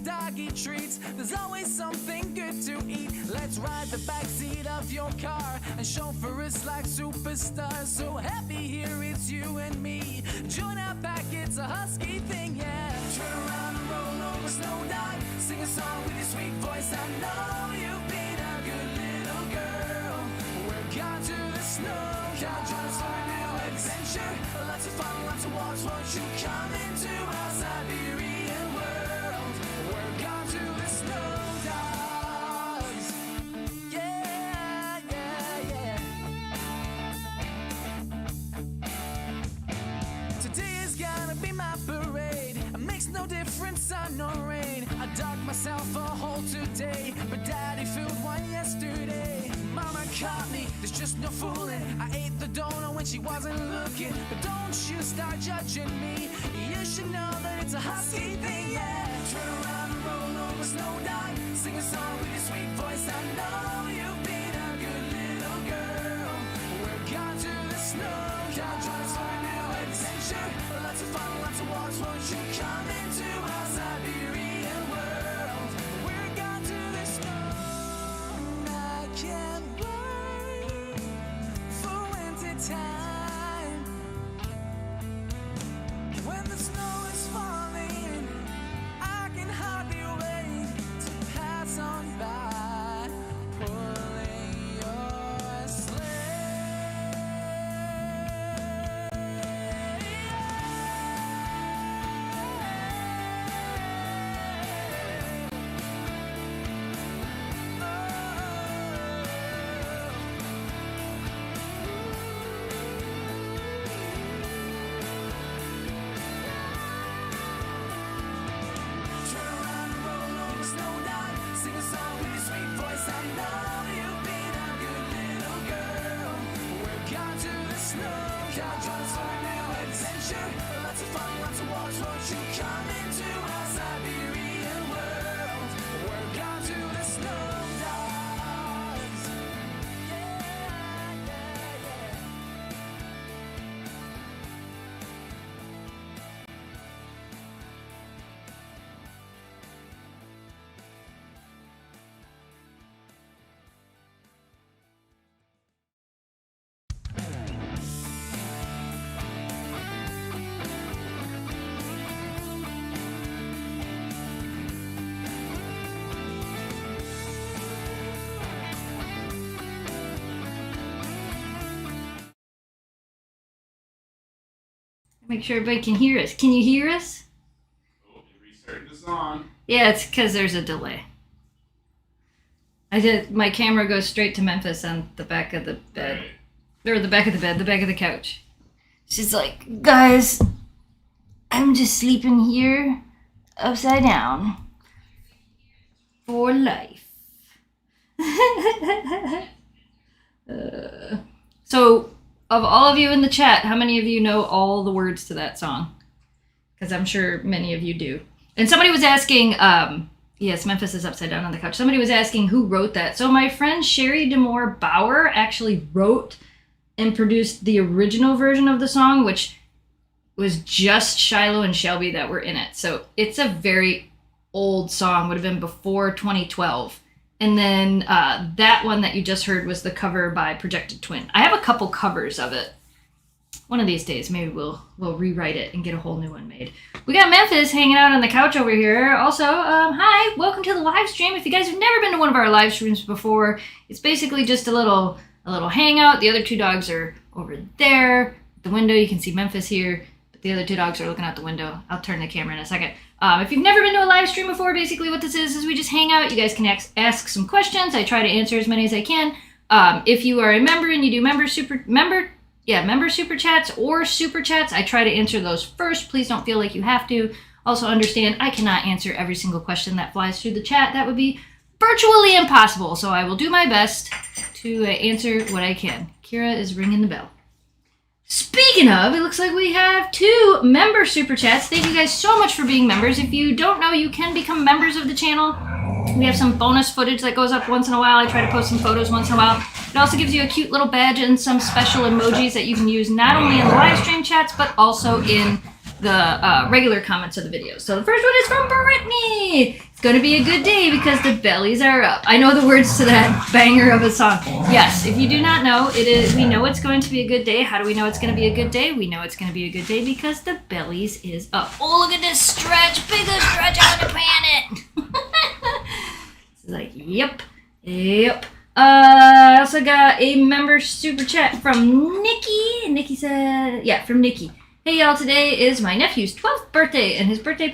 doggy treats. There's always something good to eat. Let's ride the backseat of your car and chauffeur us like superstars. So happy here it's you and me. Join our pack, it's a husky thing, yeah. Turn around and roll over, snow dog. Sing a song with your sweet voice. I know you've been a good little girl. We're gone to the snow. Come join us for a new adventure. Lots of fun, lots of walks. Won't you come into our Siberian world? We're gone to the snow dogs. Yeah, yeah, yeah. Today is gonna be my parade. It makes no difference, sun nor rain. I dug myself a hole today, but daddy filled one yesterday. Mama caught me, there's just no fooling. I ate the donut when she wasn't looking. But don't you start judging me. You should know that it's a husky thing, yeah. Turn around and roll over, snow dog. Sing a song with your sweet voice. I know you've been a good little girl. We're gone to the snow. Come join us for a new adventure. Lots of fun, lots of walks. Won't you come into our Siberian world? We're gone to the snow. I can't wait for winter time. When the snow is falling, I can hardly wait to pass on by, pulling your sleigh. Turn around and roll over, snow dog. Sing a song with your sweet voice. I know you've been a good little girl. We're gone to the snow. Come join us for a new adventure. Lots of fun, lots of walks. Won't you come into our Siberian world? We're gone to the snow dogs. Yeah, yeah, yeah. Make sure everybody can hear us. Can you hear us? Oh, you restarted the song. Yeah, it's because there's a delay. My camera goes straight to Memphis on the back of the bed. Right. Or the back of the bed, the back of the couch. She's like, guys, I'm just sleeping here upside down for life. So, of all of you in the chat, how many of you know all the words to that song? Because I'm sure many of you do. And somebody was asking, yes, Memphis is upside down on the couch. Somebody was asking who wrote that. So my friend Sherry DeMore Bauer actually wrote and produced the original version of the song, which was just Shiloh and Shelby that were in it. So it's a very old song, would have been before 2012. And then that one that you just heard was the cover by Projected Twin. I have a couple covers of it. One of these days, maybe we'll rewrite it and get a whole new one made. We got Memphis hanging out on the couch over here. Also, hi, welcome to the live stream. If you guys have never been to one of our live streams before, it's basically just a little hangout. The other two dogs are over there. At the window, you can see Memphis here. But the other two dogs are looking out the window. I'll turn the camera in a second. If you've never been to a live stream before, basically what this is we just hang out. You guys can ask some questions. I try to answer as many as I can. If you are a member and you do member super chats or super chats, I try to answer those first. Please don't feel like you have to. Also understand I cannot answer every single question that flies through the chat. That would be virtually impossible. So I will do my best to answer what I can. Kira is ringing the bell. Speaking of, it looks like we have 2 member super chats. Thank you guys so much for being members. If you don't know, you can become members of the channel. We have some bonus footage that goes up once in a while. I try to post some photos once in a while. It also gives you a cute little badge and some special emojis that you can use not only in the live stream chats, but also in regular comments of the videos. So the first one is from Brittany. It's going to be a good day because the bellies are up. I know the words to that banger of a song. Yes, if you do not know, it is. We know it's going to be a good day. How do we know it's going to be a good day? We know it's going to be a good day because the bellies is up. Oh, look at this stretch. Biggest stretch on the planet. It's like, yep. I also got a member super chat from Nikki. Nikki said, from Nikki. Hey y'all, today is my nephew's 12th birthday, and his birthday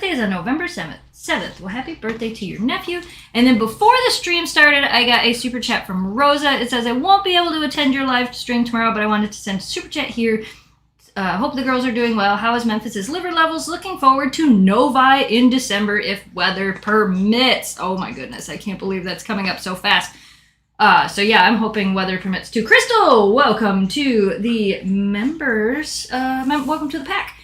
is on November 7th. Well, happy birthday to your nephew. And then before the stream started, I got a super chat from Rosa. It says, I won't be able to attend your live stream tomorrow, but I wanted to send a super chat here. Hope the girls are doing well. How is Memphis's liver levels? Looking forward to Novi in December if weather permits. Oh my goodness, I can't believe that's coming up so fast. So yeah, I'm hoping weather permits too. Crystal, welcome to the members. Welcome to the pack.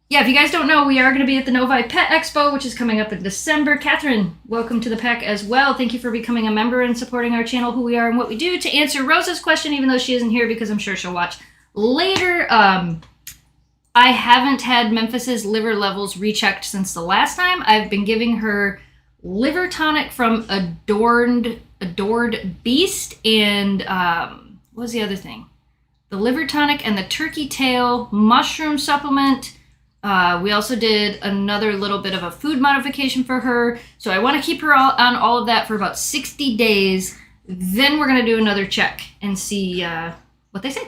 If you guys don't know, we are going to be at the Novi Pet Expo, which is coming up in December. Catherine, welcome to the pack as well. Thank you for becoming a member and supporting our channel, who we are and what we do. To answer Rosa's question, even though she isn't here because I'm sure she'll watch later, I haven't had Memphis's liver levels rechecked since the last time. I've been giving her liver tonic from Adored Beast, and what was the other thing? The liver tonic and the turkey tail mushroom supplement. We also did another little bit of a food modification for her, so I want to keep her on all of that for about 60 days. Then we're going to do another check and see what they say.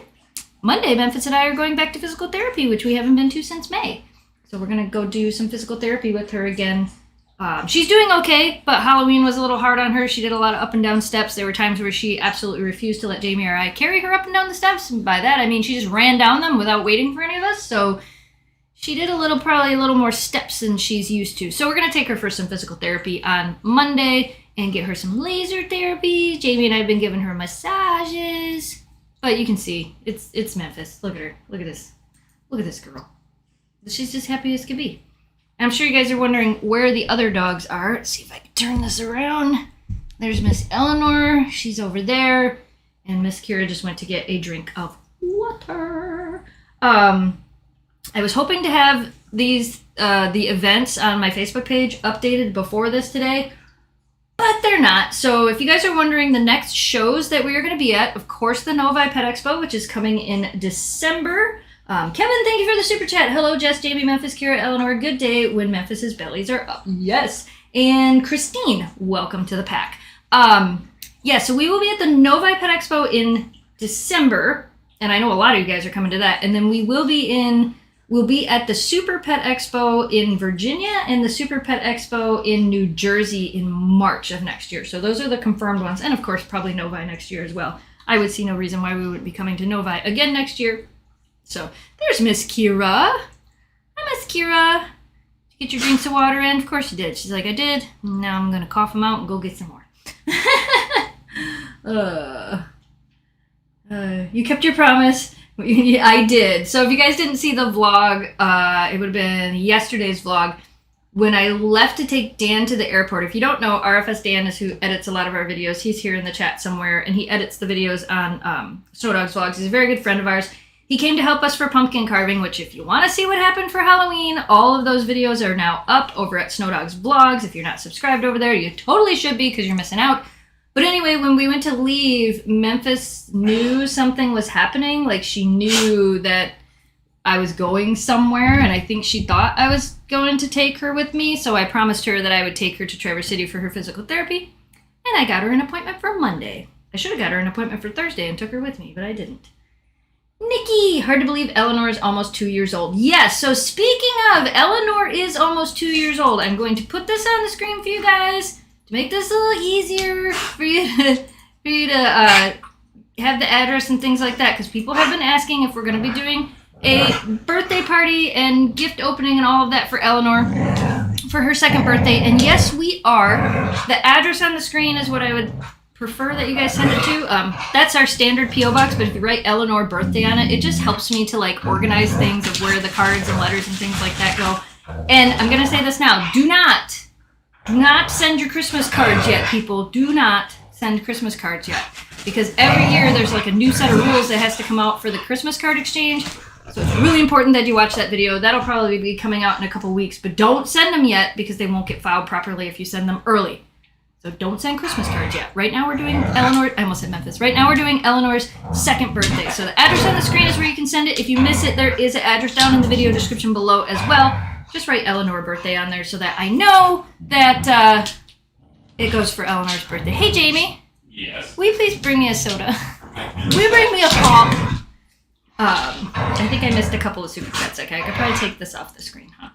Monday, Memphis and I are going back to physical therapy, which we haven't been to since May. So we're going to go do some physical therapy with her again. She's doing okay, but Halloween was a little hard on her. She did a lot of up and down steps. There were times where she absolutely refused to let Jamie or I carry her up and down the steps. And by that, I mean she just ran down them without waiting for any of us. So she did probably a little more steps than she's used to. So we're going to take her for some physical therapy on Monday and get her some laser therapy. Jamie and I have been giving her massages. But you can see, it's Memphis. Look at her. Look at this. Look at this girl. She's just happy as can be. I'm sure you guys are wondering where the other dogs are. Let's see if I can turn this around. There's Miss Eleanor. She's over there. And Miss Kira just went to get a drink of water. I was hoping to have these the events on my Facebook page updated before this today, but they're not. So if you guys are wondering the next shows that we are going to be at, of course, the Novi Pet Expo, which is coming in December. Kevin, thank you for the super chat. Hello, Jess, Jamie, Memphis, Kira, Eleanor. Good day when Memphis's bellies are up. Yes. And Christine, welcome to the pack. So we will be at the Novi Pet Expo in December, and I know a lot of you guys are coming to that. And then we'll be at the Super Pet Expo in Virginia and the Super Pet Expo in New Jersey in March of next year. So those are the confirmed ones, and of course probably Novi next year as well. I would see no reason why we wouldn't be coming to Novi again next year. So there's Miss Kira. Hi, Miss Kira. Did you get your drinks of water in? Of course you did. She's like, I did. Now I'm going to cough them out and go get some more. You kept your promise. I did. So if you guys didn't see the vlog, it would have been yesterday's vlog when I left to take Dan to the airport. If you don't know, RFS Dan is who edits a lot of our videos. He's here in the chat somewhere, and he edits the videos on SnowDogs Vlogs. He's a very good friend of ours. He came to help us for pumpkin carving, which if you want to see what happened for Halloween, all of those videos are now up over at SnowDogs Vlogs. If you're not subscribed over there, you totally should be because you're missing out. But anyway, when we went to leave, Memphis knew something was happening. Like, she knew that I was going somewhere, and I think she thought I was going to take her with me. So I promised her that I would take her to Traverse City for her physical therapy, and I got her an appointment for Monday. I should have got her an appointment for Thursday and took her with me, but I didn't. Nikki, hard to believe Eleanor is almost 2 years old. Yes, so speaking of, Eleanor is almost 2 years old. I'm going to put this on the screen for you guys to make this a little easier for you to have the address and things like that, because people have been asking if we're going to be doing a birthday party and gift opening and all of that for Eleanor for her second birthday. And yes, we are. The address on the screen is what I would prefer that you guys send it to. That's our standard P.O. box, but if you write Eleanor birthday on it, it just helps me to like organize things of where the cards and letters and things like that go. And I'm going to say this now. Do not send your Christmas cards yet, people. Do not send Christmas cards yet. Because every year there's like a new set of rules that has to come out for the Christmas card exchange. So it's really important that you watch that video. That'll probably be coming out in a couple weeks, but don't send them yet because they won't get filed properly if you send them early. So don't send Christmas cards yet. Right now we're doing Eleanor, I almost said Memphis. Right now we're doing Eleanor's second birthday. So the address on the screen is where you can send it. If you miss it, there is an address down in the video description below as well. Just write Eleanor birthday on there so that I know that it goes for Eleanor's birthday. Hey, Jamie. Yes. Will you please bring me a soda? Will you bring me a pop? I think I missed a couple of super chats. Okay, I could probably take this off the screen, huh?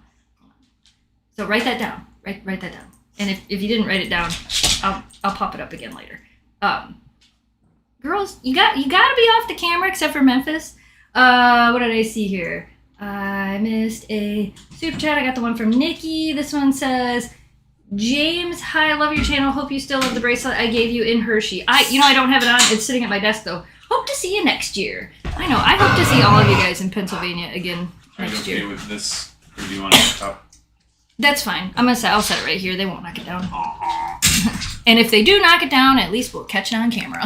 So write that down. Write that down. And if you didn't write it down, I'll pop it up again later. Girls, you gotta be off the camera except for Memphis. What did I see here? I missed a super chat. I got the one from Nikki. This one says, James, hi, I love your channel. Hope you still love the bracelet I gave you in Hershey. I don't have it on. It's sitting at my desk though. Hope to see you next year. I know. I hope to see all of you guys in Pennsylvania again next year. Are you okay with this? Or do you want to top? That's fine. I'll set it right here. They won't knock it down. And if they do knock it down, at least we'll catch it on camera.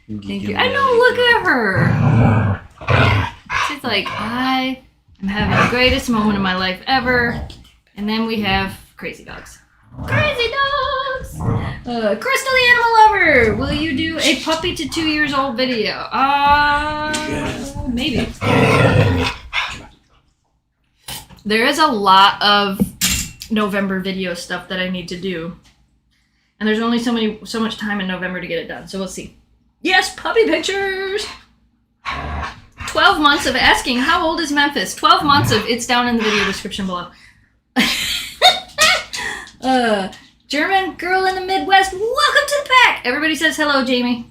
Thank you. I know. Look at her. She's like, I am having the greatest moment of my life ever. And then we have crazy dogs. Crazy dogs! Crystal the Animal Lover, will you do a puppy to 2 years old video? Maybe. There is a lot of November video stuff that I need to do. And there's only so much time in November to get it done, so we'll see. Yes, puppy pictures! 12 months of asking, how old is Memphis? 12 months of it's down in the video description below. German girl in the Midwest, welcome to the pack! Everybody says hello, Jamie.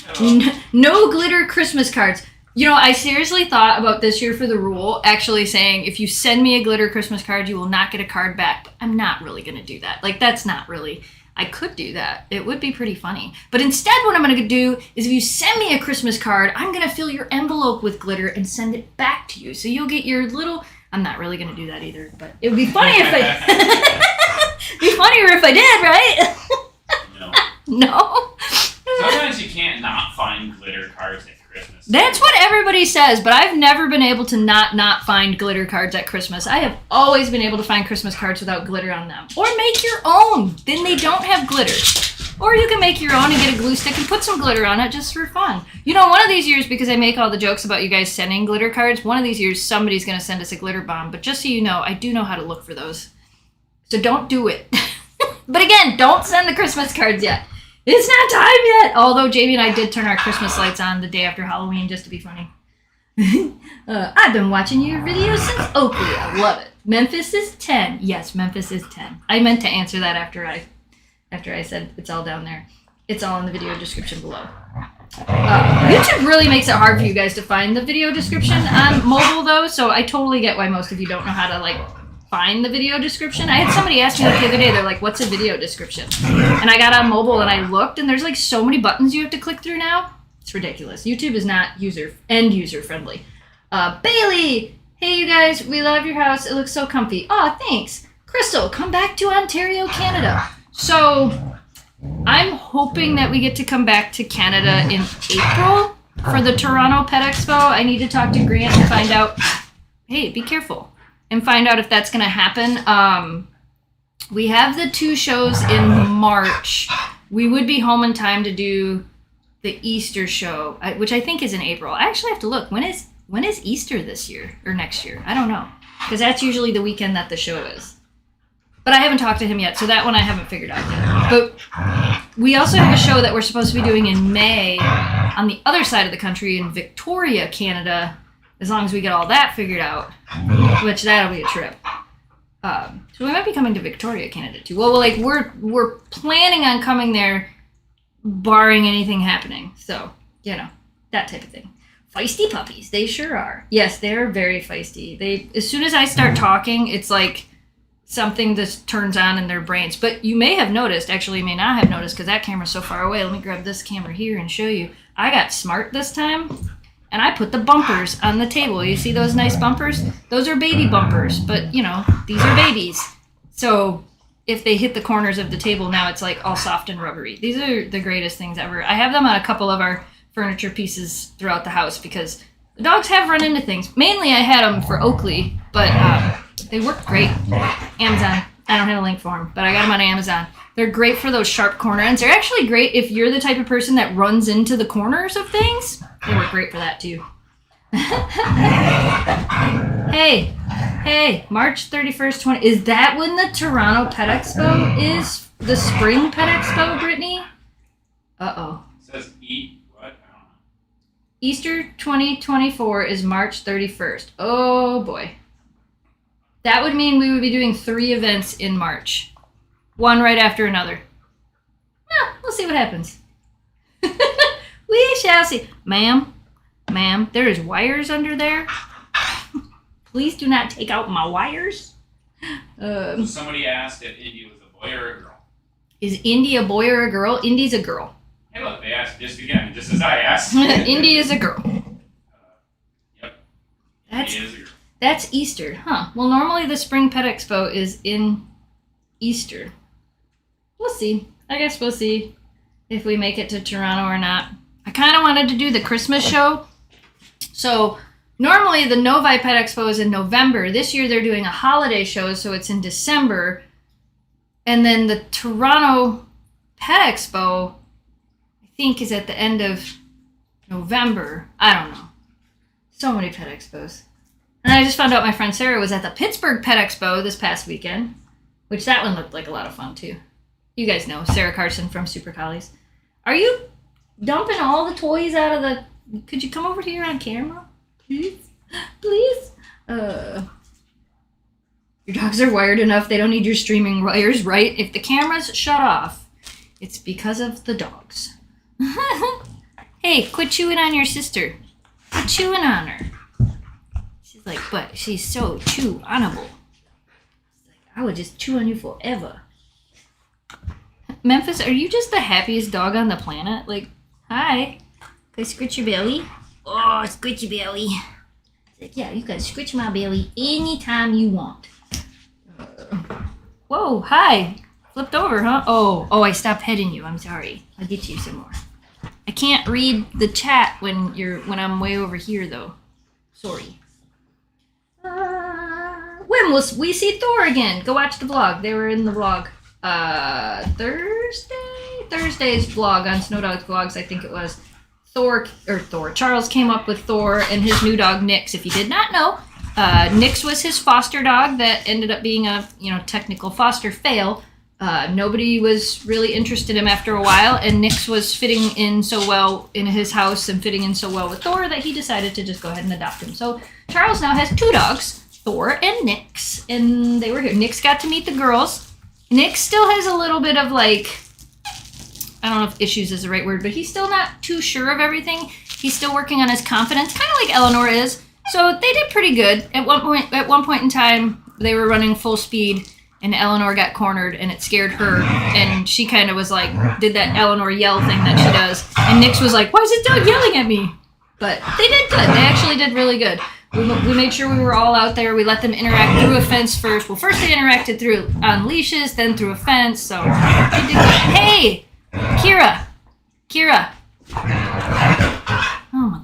Hello. No glitter Christmas cards. You know, I seriously thought about this year for the rule, actually saying, if you send me a glitter Christmas card, you will not get a card back. But I'm not really going to do that. Like, that's not really... I could do that. It would be pretty funny. But instead, what I'm going to do is if you send me a Christmas card, I'm going to fill your envelope with glitter and send it back to you. So you'll get your little... I'm not really going to do that either, but it would be funny if I... It'd be funnier if I did, right? No. No? Sometimes you can't not find glitter cards at Christmas. That's what everybody says, but I've never been able to not find glitter cards at Christmas. I have always been able to find Christmas cards without glitter on them. Or make your own. Then they don't have glitter. Or you can make your own and get a glue stick and put some glitter on it just for fun. You know, one of these years, because I make all the jokes about you guys sending glitter cards, one of these years somebody's going to send us a glitter bomb. But just so you know, I do know how to look for those. So don't do it. But again, don't send the Christmas cards yet. It's not time yet. Although Jamie and I did turn our Christmas lights on the day after Halloween just to be funny. I've been watching your videos since Oakley. I love it. Memphis is 10. Yes, Memphis is 10. I meant to answer that after I said it's all down there. It's all in the video description below. YouTube really makes it hard for you guys to find the video description on mobile though, so I totally get why most of you don't know how to find the video description. I had somebody ask me the other day, they're like, what's a video description? And I got on mobile and I looked and there's so many buttons you have to click through now. It's ridiculous. YouTube is not end user friendly. Bailey, hey you guys, we love your house. It looks so comfy. Aw, thanks. Crystal, come back to Ontario, Canada. So I'm hoping that we get to come back to Canada in April for the Toronto Pet Expo. I need to talk to Grant and find out, hey, be careful. And find out if that's going to happen. We have the 2 shows in March. We would be home in time to do the Easter show, which I think is in April. I actually have to look. When is Easter this year or next year? I don't know. Because that's usually the weekend that the show is. But I haven't talked to him yet, so that one I haven't figured out yet. But we also have a show that we're supposed to be doing in May on the other side of the country in Victoria, Canada, as long as we get all that figured out, which that'll be a trip. So we might be coming to Victoria, Canada too. Well, we're planning on coming there, barring anything happening. So, that type of thing. Feisty puppies, they sure are. Yes, they're very feisty. As soon as I start talking, it's like something just turns on in their brains. But you may have noticed, actually you may not have noticed, because that camera's so far away. Let me grab this camera here and show you. I got smart this time. And I put the bumpers on the table. You see those nice bumpers? Those are baby bumpers, but these are babies. So if they hit the corners of the table, now it's all soft and rubbery. These are the greatest things ever. I have them on a couple of our furniture pieces throughout the house because The dogs have run into things. Mainly I had them for Oakley, but they work great. Amazon. I don't have a link for them, but I got them on Amazon. They're great for those sharp corner ends. They're actually great if you're the type of person that runs into the corners of things. They work great for that too. Hey, March 31st, 20. Is that when the Toronto Pet Expo is? The Spring Pet Expo, Brittany? Uh-oh. It says eat what? I don't know. Easter 2024 is March 31st. Oh boy. That would mean we would be doing 3 events in March. One right after another. Well, we'll see what happens. We shall see. Ma'am, there is wires under there. Please do not take out my wires. So somebody asked if Indy was a boy or a girl. Is Indy a boy or a girl? Indy's a girl. Hey, look, they asked just again, just as I asked. Indy is a girl. Yep. That's Indy is a girl. That's Easter, huh? Well, normally the Spring Pet Expo is in Easter. We'll see. I guess we'll see if we make it to Toronto or not. I kind of wanted to do the Christmas show. So normally the Novi Pet Expo is in November. This year they're doing a holiday show, so it's in December. And then the Toronto Pet Expo, I think, is at the end of November. I don't know. So many pet expos. And I just found out my friend Sarah was at the Pittsburgh Pet Expo this past weekend, which that one looked like a lot of fun too. You guys know Sarah Carson from Super Collies. Are you dumping all the toys out of the... Could you come over here on camera? Please? Please? Your dogs are wired enough. They don't need your streaming wires, right? If the camera's shut off, it's because of the dogs. Hey, quit chewing on your sister. Quit chewing on her. She's like, but she's so chew-onable. I would just chew on you forever. Memphis, are you just the happiest dog on the planet? Like, hi. Can I scratch your belly? Oh, scratch your belly. It's like, yeah, you can scratch my belly anytime you want. Whoa, hi. Flipped over, huh? Oh, I stopped petting you. I'm sorry. I'll get you some more. I can't read the chat when I'm way over here, though. Sorry. When will we see Thor again? Go watch the vlog. They were in the vlog. Thursday's vlog on SnowDogs Vlogs, I think it was. Charles came up with Thor and his new dog, Nix. If you did not know, Nix was his foster dog that ended up being a, technical foster fail. Nobody was really interested in him after a while, and Nix was fitting in so well in his house and fitting in so well with Thor that he decided to just go ahead and adopt him. So Charles now has 2 dogs, Thor and Nix, and they were here. Nix got to meet the girls. Nix still has a little bit of I don't know if issues is the right word, but he's still not too sure of everything. He's still working on his confidence, kind of like Eleanor is. So they did pretty good. At one point in time, they were running full speed, and Eleanor got cornered, and it scared her, and she kind of was did that Eleanor yell thing that she does, and Nix was like, why is this dog yelling at me? But they did good. They actually did really good. We made sure we were all out there. We let them interact through a fence first. Well, first they interacted on leashes, then through a fence, so they did good. Hey! Kira! Oh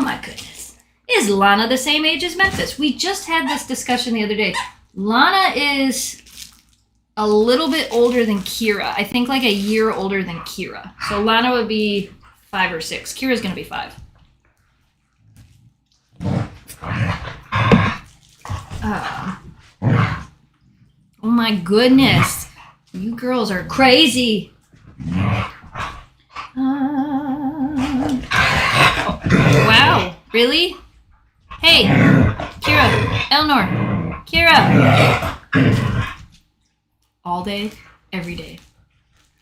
my goodness. Is Lana the same age as Memphis? We just had this discussion the other day. Lana is a little bit older than Kira. I think a year older than Kira. So Lana would be 5 or 6. Kira's gonna be 5. Oh my goodness. You girls are crazy. Wow, really? Hey, Kira, Eleanor, Kira. All day, every day.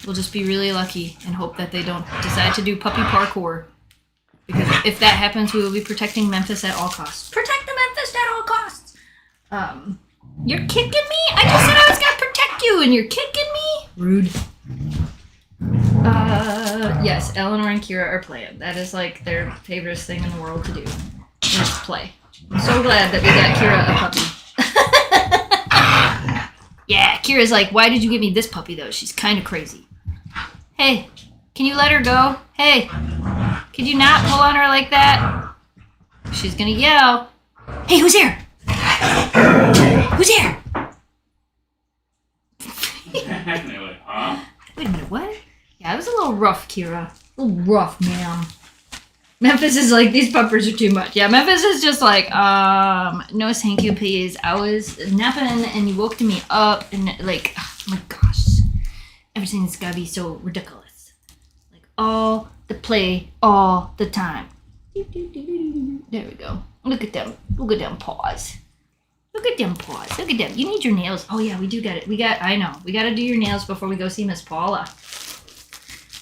We'll just be really lucky and hope that they don't decide to do puppy parkour. Because if that happens, we will be protecting Memphis at all costs. Protect the Memphis at all costs! You're kicking me? I just said I was gonna protect you and you're kicking me? Rude. Yes, Eleanor and Kira are playing. That is their favorite thing in the world to do. Is play. I'm so glad that we got Kira a puppy. Yeah, Kira's why did you give me this puppy though? She's kind of crazy. Hey, can you let her go? Hey, could you not pull on her like that? She's gonna yell, "Hey, who's here? Who's here?" And they're like, huh? Wait a minute, what? Yeah, it was a little rough, Kira. A little rough, ma'am. Memphis is like, these puppers are too much. Yeah, Memphis is just like, no thank you, please. I was napping and you woke me up and like, oh my gosh. Everything's gotta be so ridiculous. Like, all the play, all the time. There we go. Look at them. Look at them paws. Look at them paws. Look at them. You need your nails. Oh yeah, we do get it. I know. We gotta do your nails before we go see Miss Paula.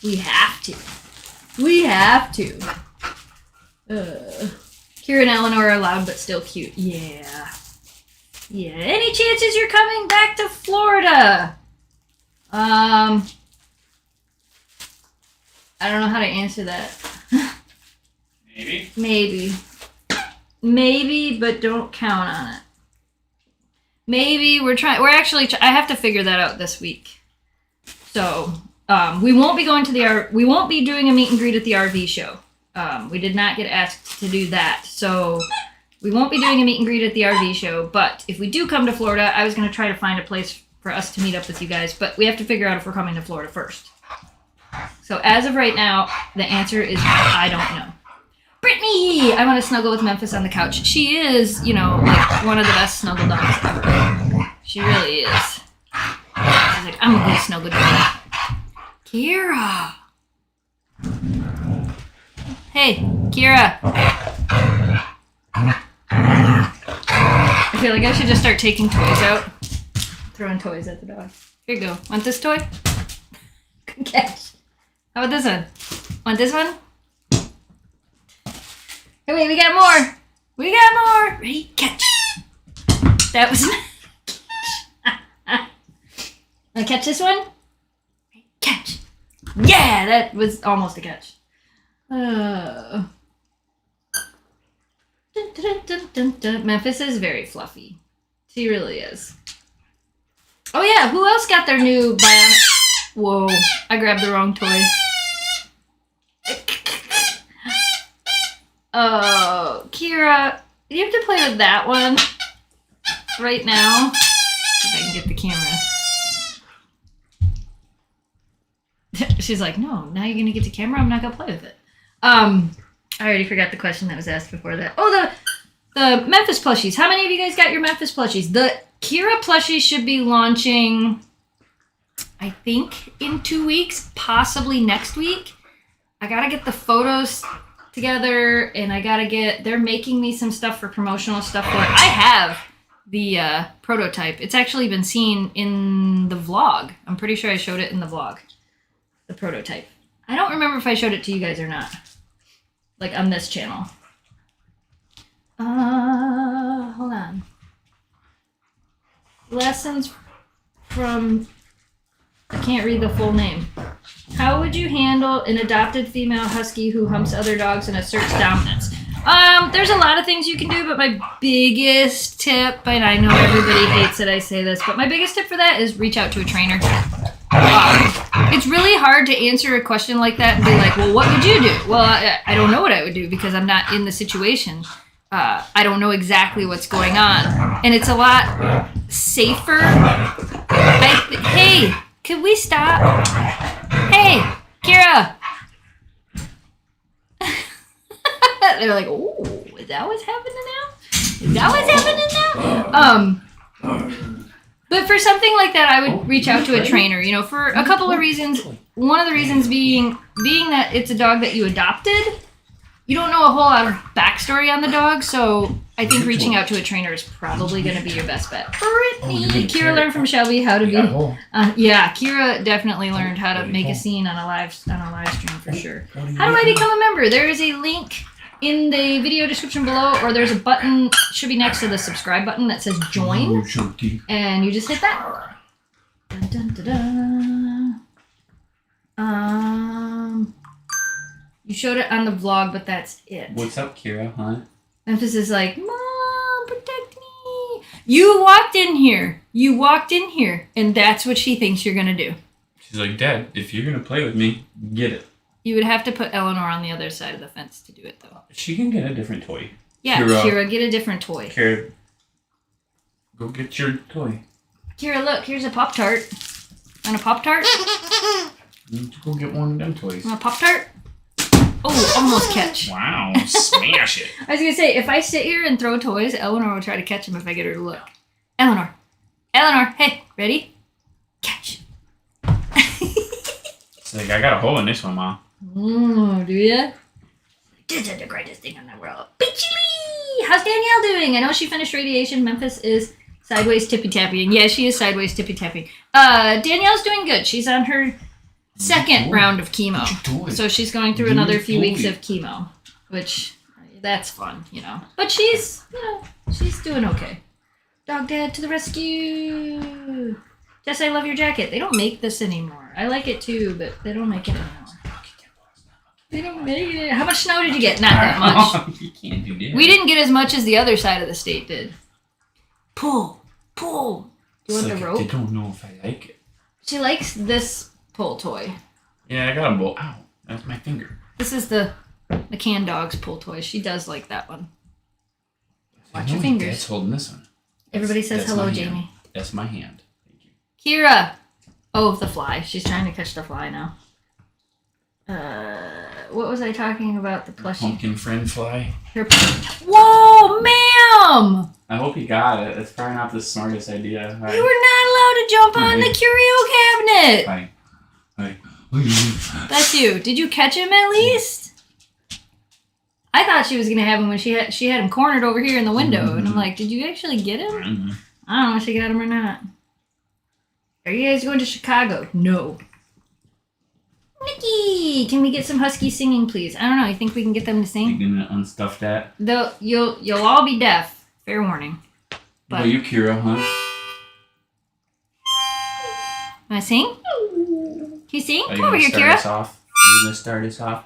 We have to. We have to. Kira and Eleanor are loud but still cute. Yeah. Yeah. Any chances you're coming back to Florida? I don't know how to answer that. Maybe. Maybe, but don't count on it. Maybe we're actually I have to figure that out this week. So, we won't be going to we won't be doing a meet and greet at the RV show. We did not get asked to do that. So, we won't be doing a meet and greet at the RV show, but if we do come to Florida, I was going to try to find a place for us to meet up with you guys, but we have to figure out if we're coming to Florida first. So, as of right now, the answer is I don't know. Brittany! I want to snuggle with Memphis on the couch. She is, like one of the best snuggle dogs ever. She really is. She's like, I'm going to go snuggle with you. Kira! Hey, Kira! I feel like I should just start taking toys out. Throwing toys at the dog. Here you go. Want this toy? Good catch. How about this one? Want this one? Hey, wait, we got more. We got more. Ready? Catch. That was Wanna catch this one? Catch. Yeah, that was almost a catch. Dun, dun, dun, dun, dun. Memphis is very fluffy. She really is. Oh yeah, who else got their new bionic? Whoa, I grabbed the wrong toy. Oh, Kira, you have to play with that one right now. See if I can get the camera. She's like, no, now you're going to get the camera? I'm not going to play with it. I already forgot the question that was asked before that. Oh, the Memphis plushies. How many of you guys got your Memphis plushies? The Kira plushies should be launching, I think, in 2 weeks, possibly next week. I got to get the photos together, and they're making me some stuff for promotional stuff for it. I have the prototype. It's actually been seen in the vlog. I'm pretty sure I showed it in the vlog. The prototype. I don't remember if I showed it to you guys or not. Like on this channel. Hold on. Lessons from... I can't read the full name. How would you handle an adopted female husky who humps other dogs and asserts dominance? There's a lot of things you can do, but my biggest tip, and I know everybody hates that I say this, but my biggest tip for that is reach out to a trainer. It's really hard to answer a question like that and be like, well, what would you do? Well, I don't know what I would do because I'm not in the situation. I don't know exactly what's going on. And it's a lot safer. Hey, can we stop? Hey, Kira. They're like, oh, is that what's happening now? Is that what's happening now? But for something like that, I would reach out to a trainer, for a couple of reasons. One of the reasons being that it's a dog that you adopted. You don't know a whole lot of backstory on the dog, so I think reaching out to a trainer is probably going to be your best bet. Brittany! Kira learned from Shelby how to be... yeah, Kira definitely learned how to make a scene on a live stream for sure. How do I become a member? There is a link in the video description below, or there's a button, should be next to the subscribe button that says join, and you just hit that. Dun, dun, dun, dun. You showed it on the vlog, but that's it. What's up, Kira, huh? Memphis is like, Mom, protect me. You walked in here, and that's what she thinks you're gonna do. She's like, Dad, if you're gonna play with me, get it. You would have to put Eleanor on the other side of the fence to do it, though. She can get a different toy. Yeah, Kira, get a different toy. Kira, go get your toy. Kira, look, here's a Pop-Tart. Want a Pop-Tart? You need to go get one of them toys. Want a Pop-Tart? Oh, almost catch. Wow, smash it. I was going to say, if I sit here and throw toys, Eleanor will try to catch them if I get her to look. Eleanor, hey, ready? Catch. It's like, I got a hole in this one, Mom. Oh, do ya? This is the greatest thing in the world. Bitchy! How's Danielle doing? I know she finished radiation. Memphis is sideways tippy-tapping. Yeah, she is sideways tippy-tapping. Danielle's doing good. She's on her second round of chemo. So she's going through another few weeks of chemo, which, that's fun, you know. But she's, you know, she's doing okay. Dog Dad to the rescue! Jess, I love your jacket. They don't make this anymore. I like it too, but they don't make it anymore. They don't make it. How much snow did you get? Not that much. You can't do that. We didn't get as much as the other side of the state did. Pull. Do you want the rope? I don't know if I like it. She likes this pull toy. Yeah, I got a bowl. Ow, that's my finger. This is the Can Dogs pull toy. She does like that one. Watch your Dad's fingers. holding this one. Everybody says That's hello, my Jamie. hand. That's my hand. Thank you. Kira! Oh, the fly. She's trying to catch the fly now. What was I talking about? The plushie. Pumpkin friend fly. Whoa, ma'am! I hope you got it. It's probably not the smartest idea. You were not allowed to jump on the curio cabinet! Hi. That's you. Did you catch him at least? I thought she was gonna have him when she had him cornered over here in the window, and I'm like, did you actually get him? I don't know if she got him or not. Are you guys going to Chicago? No. Nikki, can we get some husky singing, please? I don't know. You think we can get them to sing? You gonna unstuff that? Though you'll all be deaf. Fair warning. But Well, you Kira, huh? wanna sing? Can you sing? Are you Come over gonna here, start Kira. us off? Are you gonna start us off?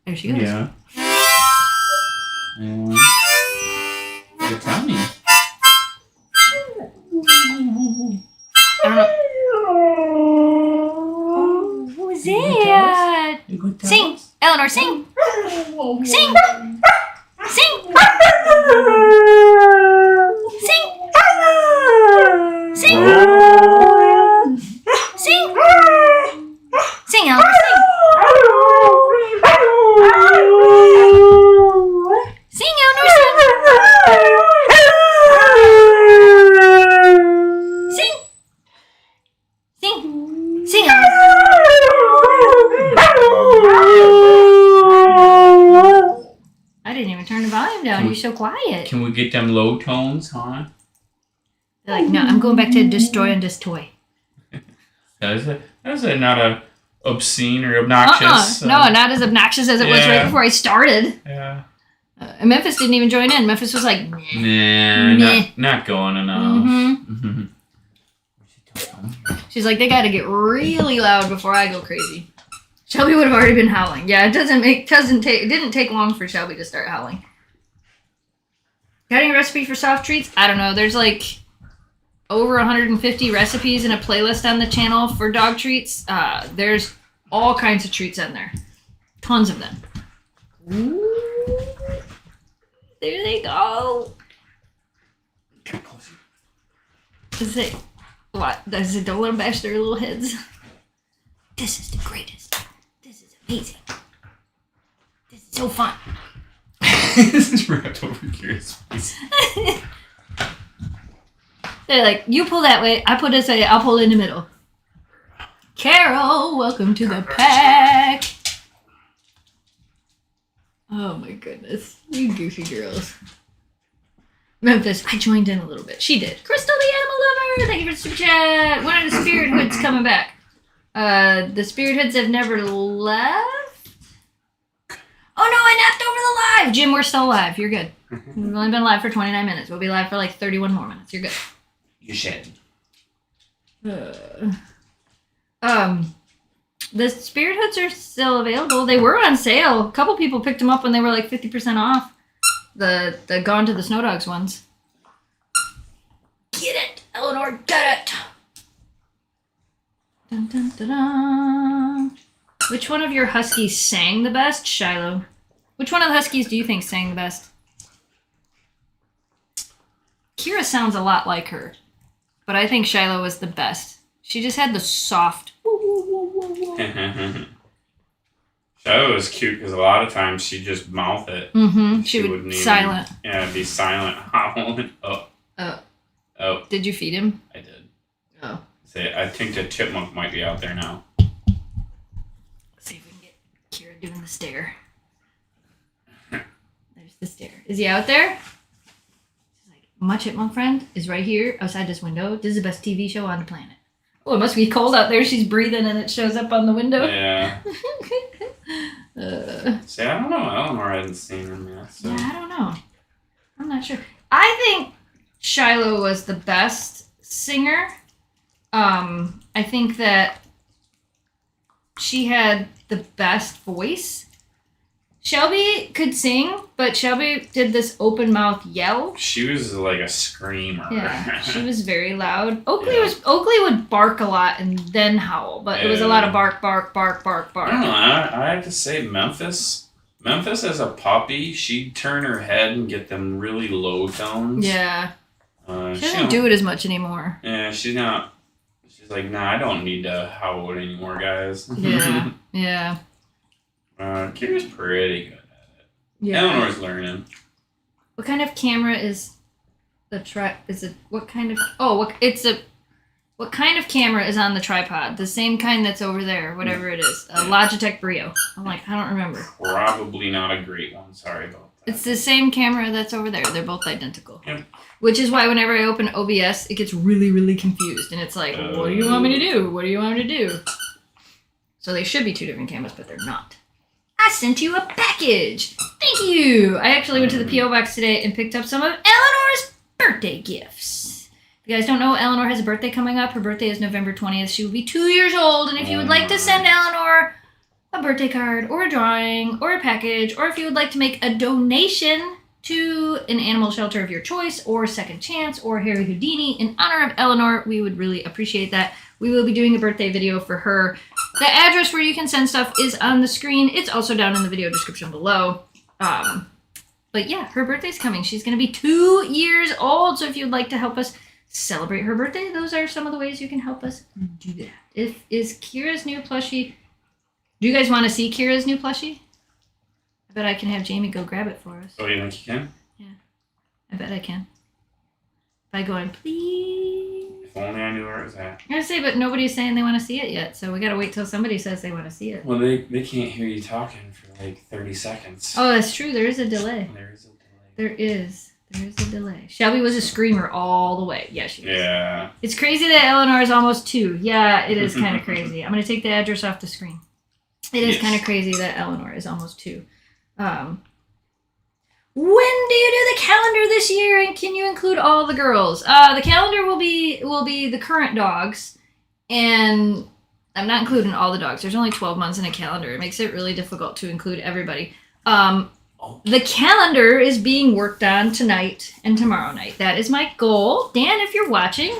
There she goes. Yeah. You tell me. I don't know. Who's that? You gonna tell Sing, us? Eleanor, sing. Sing. Sing. Sing. Sing. Sing, Eleanor, sing. Sing, Eleanor, sing. Sing, Eleanor. I didn't even turn the volume down. You're so quiet. Can we get them low tones, huh? They're like, no, I'm going back to destroying this toy. Is it not a obscene or obnoxious? No, not as obnoxious as it was right before I started. Yeah. And Memphis didn't even join in. Memphis was like, Nah, not going enough. Mm-hmm. She's like, they got to get really loud before I go crazy. Shelby would have already been howling. Yeah, it didn't take long for Shelby to start howling. Got any recipe for soft treats? I don't know. There's like over 150 recipes in a playlist on the channel for dog treats. There's all kinds of treats in there. Tons of them. Ooh. There they go. Does it? What? Does it don't let them bash their little heads? This is the greatest. This is amazing. This is so fun. This is wrapped over Kira's face. They're like, you pull that way, I pull this way, I'll pull in the middle. Carol, welcome to the pack. Oh my goodness. You goofy girls. Memphis, I joined in a little bit. She did. Crystal the Animal Lover, thank you for the super chat. When are the Spirit Hoods coming back? The Spirit Hoods have never left. Oh no, I napped over the live! Jim, we're still live. You're good. We've only been live for 29 minutes. We'll be live for like 31 more minutes. You're good. You should. The Spirit Hoods are still available. They were on sale. A couple people picked them up when they were like 50% off. The Gone to the Snow Dogs ones. Get it, Eleanor, get it. Dun, dun, dun, dun. Which one of your Huskies sang the best? Shiloh. Which one of the Huskies do you think sang the best? Kira sounds a lot like her, but I think Shiloh was the best. She just had the soft. Shiloh was cute because a lot of times she'd just mouth it. Mm-hmm. She would silent. Be silent. Oh. Did you feed him? I did. Oh. I think the chipmunk might be out there now. Let's see if we can get Kira doing the stare. There's the stare. Is he out there? She's like, my chipmunk friend is right here outside this window. This is the best TV show on the planet. Oh, it must be cold out there. She's breathing and it shows up on the window. Yeah. See, I don't know. Eleanor hadn't seen him yet. So. Yeah, I don't know. I'm not sure. I think Shiloh was the best singer. I think that she had the best voice. Shelby could sing, but Shelby did this open mouth yell. She was like a screamer. Yeah, she was very loud. Oakley would bark a lot and then howl, but it was a lot of bark, bark, bark, bark, bark. I don't know. I have to say Memphis as a puppy, she'd turn her head and get them really low tones. Yeah. She she doesn't do it as much anymore. Yeah, she's not. She's like, nah, I don't need to howl anymore, guys. Yeah. Yeah. Kira's pretty good at it. Yeah. Eleanor's learning. What kind of camera is the what kind of camera is on the tripod? The same kind that's over there, whatever it is. A Logitech Brio. I'm like, I don't remember. Probably not a great one. Sorry about that. It's the same camera that's over there. They're both identical. Yep. Which is why whenever I open OBS, it gets really, really confused. And it's like, what do you want me to do? What do you want me to do? So they should be two different cameras, but they're not. I sent you a package. Thank you. I actually went to the P.O. box today and picked up some of Eleanor's birthday gifts. If you guys don't know, Eleanor has a birthday coming up. Her birthday is November 20th. She will be 2 years old. And if you would like to send Eleanor a birthday card or a drawing or a package, or if you would like to make a donation to an animal shelter of your choice or Second Chance or Harry Houdini in honor of Eleanor, we would really appreciate that. We will be doing a birthday video for her. The address where you can send stuff is on the screen. It's also down in the video description below. But yeah, her birthday's coming. She's going to be 2 years old. So if you'd like to help us celebrate her birthday, those are some of the ways you can help us do that. Is Kira's new plushie... Do you guys want to see Kira's new plushie? I bet I can have Jamie go grab it for us. Oh, you think you can? Yeah. I bet I can. By going, please. If only I knew where it was at. I was gonna say, but nobody's saying they want to see it yet, so we gotta wait till somebody says they want to see it. Well, they can't hear you talking for like 30 seconds. Oh, that's true. There is a delay. There is a delay. There is a delay. Shelby was a screamer all the way. Yeah, she was. Yeah. It's crazy that Eleanor is almost 2. Yeah, it is kind of crazy. I'm gonna take the address off the screen. It is kind of crazy that Eleanor is almost 2. When do you do the calendar this year, and can you include all the girls? The calendar will be the current dogs, and I'm not including all the dogs. There's only 12 months in a calendar. It makes it really difficult to include everybody. The calendar is being worked on tonight and tomorrow night. That is my goal. Dan, if you're watching,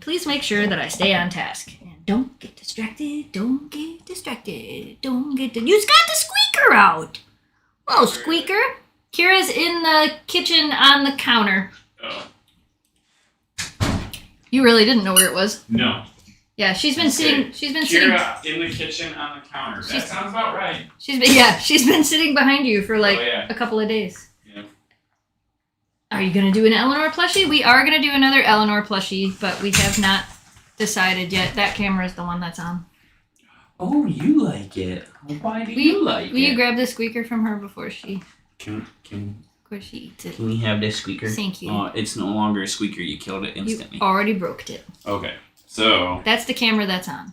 please make sure that I stay on task. And don't get distracted. Don't get distracted. Don't get... You've got the squeaker out. Oh, squeaker. Kira's in the kitchen on the counter. Oh. You really didn't know where it was? No. Yeah, she's been sitting. Kira in the kitchen on the counter. That sounds about right. She's been sitting behind you for like a couple of days. Yeah. Are you gonna do an Eleanor plushie? We are gonna do another Eleanor plushie, but we have not decided yet. That camera is the one that's on. Oh, you like it? Why do you like it? Will you grab the squeaker from her before she? Can She eats it. Can we have this squeaker? Thank you. Oh, it's no longer a squeaker. You killed it instantly. You already broke it. Okay, so That's the camera that's on.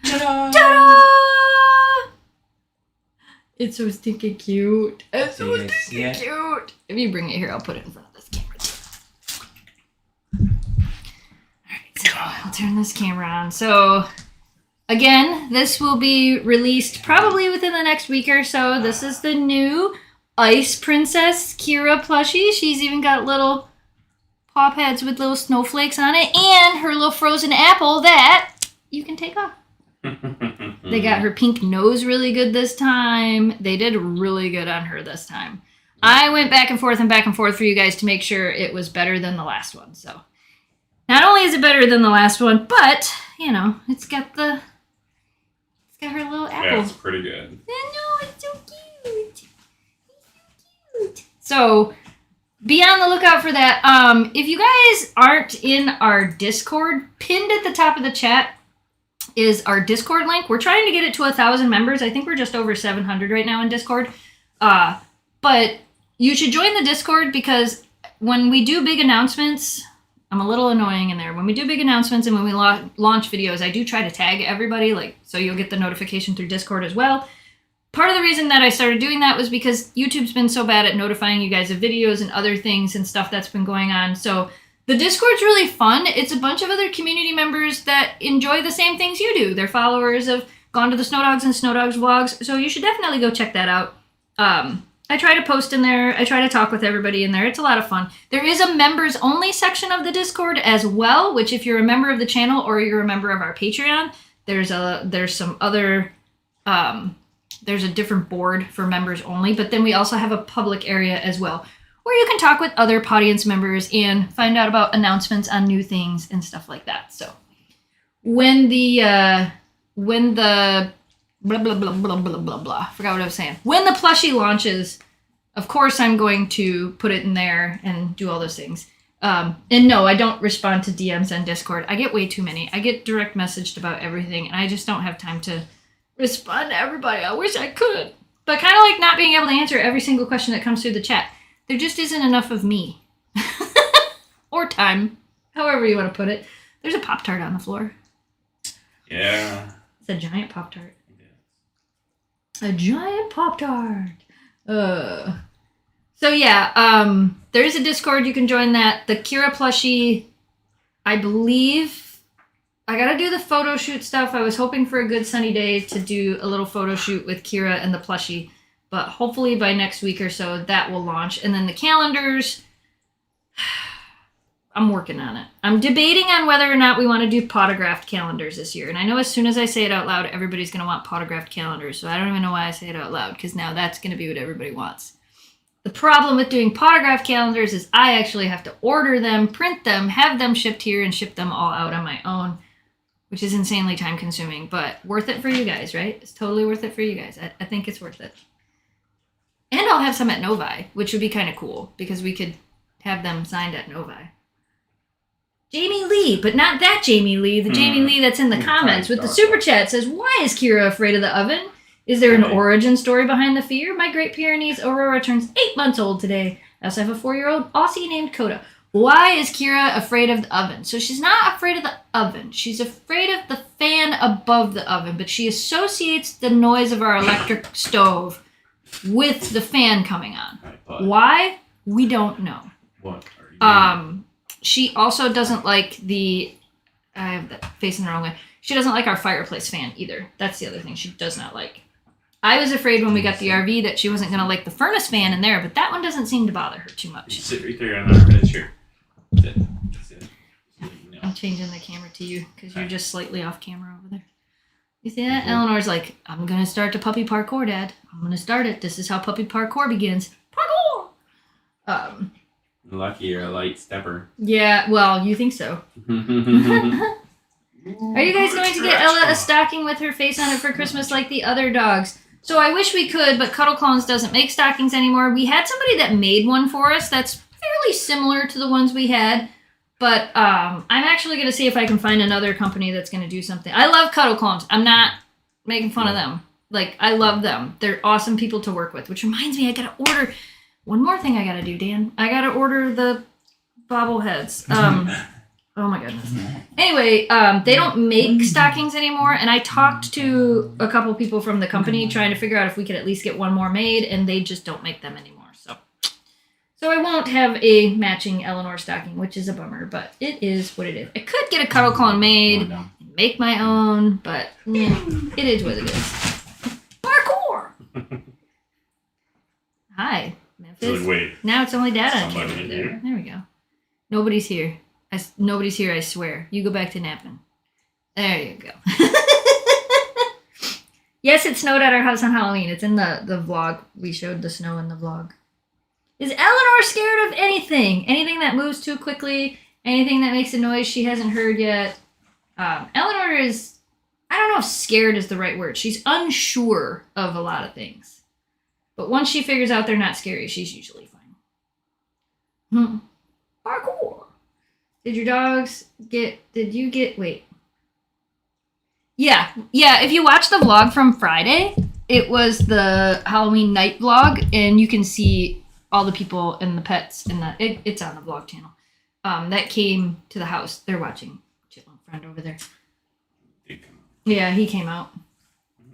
Ta-da! Ta-da! It's so stinking cute. It's so Yes, stinking yeah. cute. If you bring it here, I'll put it in front of this camera. Alright, so I'll turn this camera on. So, again, this will be released probably within the next week or so. This is the new Ice Princess Kira plushie. She's even got little paw pads with little snowflakes on it, and her little frozen apple that you can take off. They got her pink nose really good this time. They did really good on her this time. I went back and forth for you guys to make sure it was better than the last one. So not only is it better than the last one, but it's got her little apple. Yeah, it's pretty good. I know, it's so cute. It's so cute. So be on the lookout for that. If you guys aren't in our Discord, pinned at the top of the chat is our Discord link. We're trying to get it to 1,000 members. I think we're just over 700 right now in Discord. But you should join the Discord because when we do big announcements, I'm a little annoying in there. When we do big announcements and when we launch videos, I do try to tag everybody, so you'll get the notification through Discord as well. Part of the reason that I started doing that was because YouTube's been so bad at notifying you guys of videos and other things and stuff that's been going on. So the Discord's really fun. It's a bunch of other community members that enjoy the same things you do. They're followers of GonetotheSnowDogs and SnowDogs vlogs, so you should definitely go check that out. I try to post in there. I try to talk with everybody in there. It's a lot of fun. There is a members only section of the Discord as well, which if you're a member of the channel or you're a member of our Patreon, there's some other there's a different board for members only, but then we also have a public area as well where you can talk with other Podience members and find out about announcements on new things and stuff like that. So when the blah, blah, blah, blah, blah, blah, blah. Forgot what I was saying. When the plushie launches, of course I'm going to put it in there and do all those things. And no, I don't respond to DMs on Discord. I get way too many. I get direct messaged about everything, and I just don't have time to respond to everybody. I wish I could. But kind of like not being able to answer every single question that comes through the chat. There just isn't enough of me. Or time. However you want to put it. There's a Pop-Tart on the floor. Yeah. It's a giant Pop-Tart. A giant Pop-Tart. So yeah, there is a Discord. You can join that. The Kira plushie, I believe, I gotta do the photo shoot stuff. I was hoping for a good sunny day to do a little photo shoot with Kira and the plushie, but hopefully by next week or so that will launch. And then the calendars, I'm working on it. I'm debating on whether or not we want to do potographed calendars this year. And I know as soon as I say it out loud, everybody's going to want potographed calendars. So I don't even know why I say it out loud, because now that's going to be what everybody wants. The problem with doing potographed calendars is I actually have to order them, print them, have them shipped here, and ship them all out on my own, which is insanely time consuming, but worth it for you guys, right? It's totally worth it for you guys. I think it's worth it. And I'll have some at Novi, which would be kind of cool, because we could have them signed at Novi. Jamie Lee, but not that Jamie Lee. The Jamie Lee that's in the comments with the super chat says, "Why is Kira afraid of the oven? Is there an origin story behind the fear? My Great Pyrenees Aurora turns 8 months old today. I also have a 4-year-old Aussie named Coda." Why is Kira afraid of the oven? So she's not afraid of the oven. She's afraid of the fan above the oven, but she associates the noise of our electric stove with the fan coming on. Why? We don't know. What are you doing? She also doesn't like I have that facing the wrong way. She doesn't like our fireplace fan either. That's the other thing she does not like. I was afraid when we got the RV that she wasn't going to like the furnace fan in there, but that one doesn't seem to bother her too much. Sit right there on that red chair. Sit. No. I'm changing the camera to you because you're just slightly off camera over there. You see that? Eleanor's like, "I'm going to start the puppy parkour, Dad. I'm going to start it. This is how puppy parkour begins. Parkour!" Lucky you're a light stepper. Yeah, well, you think so. Are you guys going to get Ella a stocking with her face on it for Christmas like the other dogs? So I wish we could, but Cuddle Clones doesn't make stockings anymore. We had somebody that made one for us that's fairly similar to the ones we had, but I'm actually going to see if I can find another company that's going to do something. I love Cuddle Clones. I'm not making fun of them. Like, I love them. They're awesome people to work with, which reminds me, I got to order... One more thing I gotta do, Dan. I gotta order the bobbleheads. Oh my goodness. Anyway, they don't make stockings anymore, and I talked to a couple people from the company trying to figure out if we could at least get one more made, and they just don't make them anymore. So I won't have a matching Eleanor stocking, which is a bummer, but it is what it is. I could get a Cuddle Clone made and make my own, but it is what it is. Parkour! Hi. Memphis. So wait. Now it's only Dad on Somebody camera. here? There we go. Nobody's here. Nobody's here, I swear. You go back to napping. There you go. Yes, it snowed at our house on Halloween. It's in the vlog. We showed the snow in the vlog. Is Eleanor scared of anything? Anything that moves too quickly? Anything that makes a noise she hasn't heard yet? Eleanor is, I don't know if scared is the right word. She's unsure of a lot of things. But once she figures out they're not scary, she's usually fine. Parkour. Did your dogs wait. Yeah, if you watch the vlog from Friday, it was the Halloween night vlog, and you can see all the people and the pets in it's on the vlog channel. That came to the house. They're watching Chitlin Friend over there. Yeah, he came out.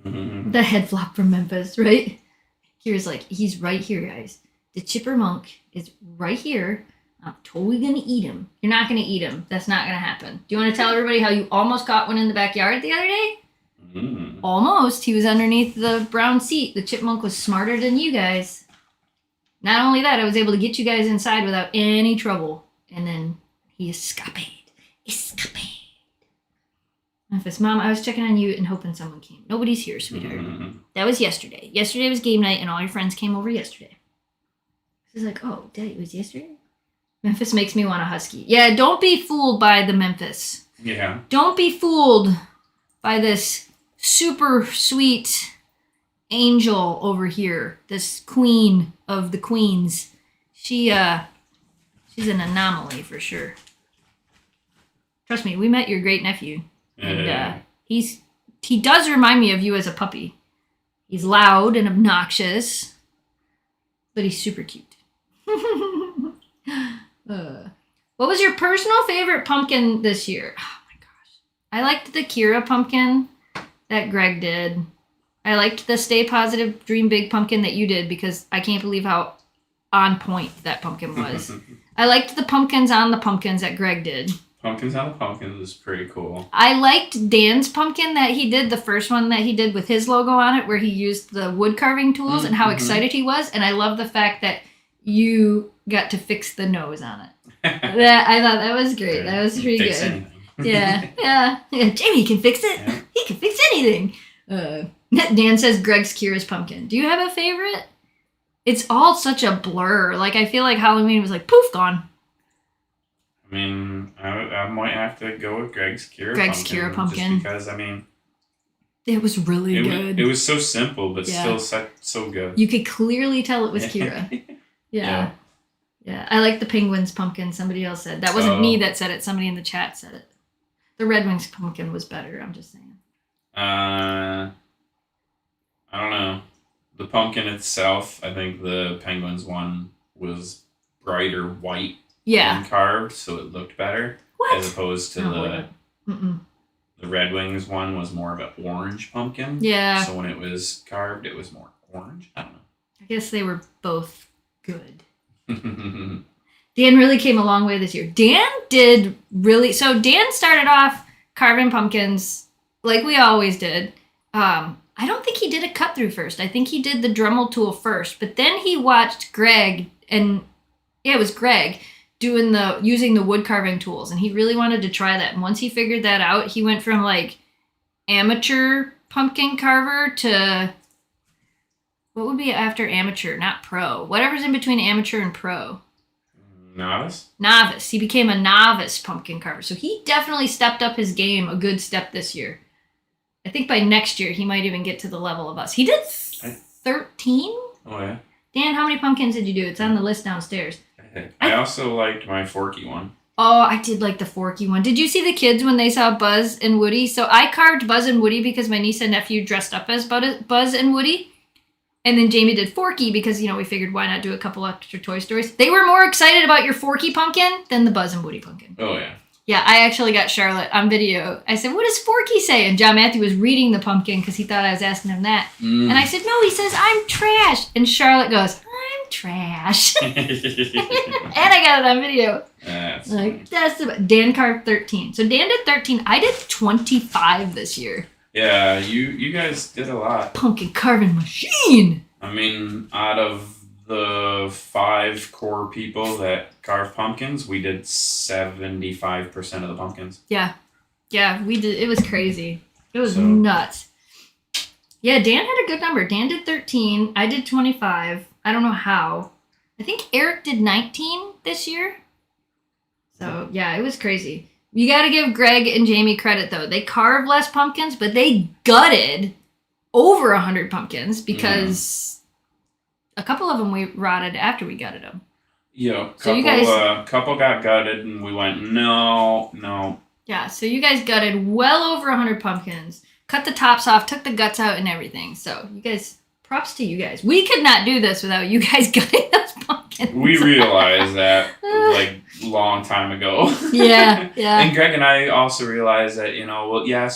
The head flop from Memphis, right? Kira's like, he's right here, guys. The chippermunk is right here. I'm totally gonna eat him. You're not gonna eat him. That's not gonna happen. Do you want to tell everybody how you almost caught one in the backyard the other day? Almost. He was underneath the brown seat. The chipmunk was smarter than you guys. Not only that, I was able to get you guys inside without any trouble. And then he escaped. Memphis, Mom, I was checking on you and hoping someone came. Nobody's here, sweetheart. That was yesterday. Yesterday was game night and all your friends came over yesterday. She's like, oh, Daddy, it was yesterday? Memphis makes me want a husky. Yeah, don't be fooled by the Memphis. Yeah. Don't be fooled by this super sweet angel over here. This queen of the queens. She's an anomaly for sure. Trust me, we met your great nephew. And he does remind me of you as a puppy. He's loud and obnoxious, but he's super cute. What was your personal favorite pumpkin this year? Oh my gosh. I liked the Kira pumpkin that Greg did. I liked the Stay Positive Dream Big pumpkin that you did because I can't believe how on point that pumpkin was. I liked the pumpkins on the pumpkins that Greg did. Pumpkins on the pumpkins was pretty cool. I liked Dan's pumpkin that he did, the first one that he did with his logo on it, where he used the wood carving tools and how excited he was. And I love the fact that you got to fix the nose on it. I thought that was great. That was pretty Fix good. anything. Yeah. Jamie can fix it. Yeah. He can fix anything. Dan says Greg's Kira's pumpkin. Do you have a favorite? It's all such a blur. Like, I feel like Halloween was like, poof, gone. I mean, I might have to go with Greg's Kira Kira pumpkin. Just because, I mean... It was really good. It was so simple, but still so good. You could clearly tell it was Kira. Yeah. I like the Penguins pumpkin, somebody else said. That wasn't me that said it. Somebody in the chat said it. The Red Wings pumpkin was better, I'm just saying. I don't know. The pumpkin itself, I think the Penguins one was brighter white than carved, so it looked better. What? As opposed to the Red Wings one was more of an orange pumpkin. Yeah. So when it was carved, it was more orange. I don't know. I guess they were both good. Dan really came a long way this year. Dan started off carving pumpkins like we always did. I don't think he did a cut through first. I think he did the Dremel tool first, but then he watched Greg it was Greg using the wood carving tools, and he really wanted to try that. And once he figured that out, he went from like amateur pumpkin carver to what would be after amateur, not pro. Whatever's in between amateur and pro. Novice. He became a novice pumpkin carver. So he definitely stepped up his game a good step this year. I think by next year, he might even get to the level of us. He did 13? Oh, yeah. Dan, how many pumpkins did you do? It's on the list downstairs. I also liked my forky one. Oh, I did like the forky one. Did you see the kids when they saw Buzz and Woody? So I carved Buzz and Woody because my niece and nephew dressed up as Buzz and Woody. And then Jamie did Forky because, we figured why not do a couple extra Toy Stories. They were more excited about your Forky pumpkin than the Buzz and Woody pumpkin. Oh, yeah. Yeah, I actually got Charlotte on video. I said, what does Forky say? And John Matthew was reading the pumpkin because he thought I was asking him that. And I said, no, he says, I'm trash. And Charlotte goes, I'm trash. And I got it on video. Dan carved 13. So Dan did 13. I did 25 this year. Yeah, you guys did a lot. Pumpkin carving machine. I mean, out of the 5 core people that carve pumpkins, we did 75% of the pumpkins. Yeah, we did. It was crazy. It was nuts. Yeah, Dan had a good number. Dan did 13. I did 25. I don't know how. I think Eric did 19 this year. So, yeah, it was crazy. You got to give Greg and Jamie credit, though. They carved less pumpkins, but they gutted over 100 pumpkins because a couple of them we rotted after we gutted them. Yeah, So you guys, couple got gutted, and we went, no. Yeah, so you guys gutted well over 100 pumpkins, cut the tops off, took the guts out and everything. So you guys, props to you guys. We could not do this without you guys gutting those pumpkins. We realized that like long time ago. Yeah. And Greg and I also realized that,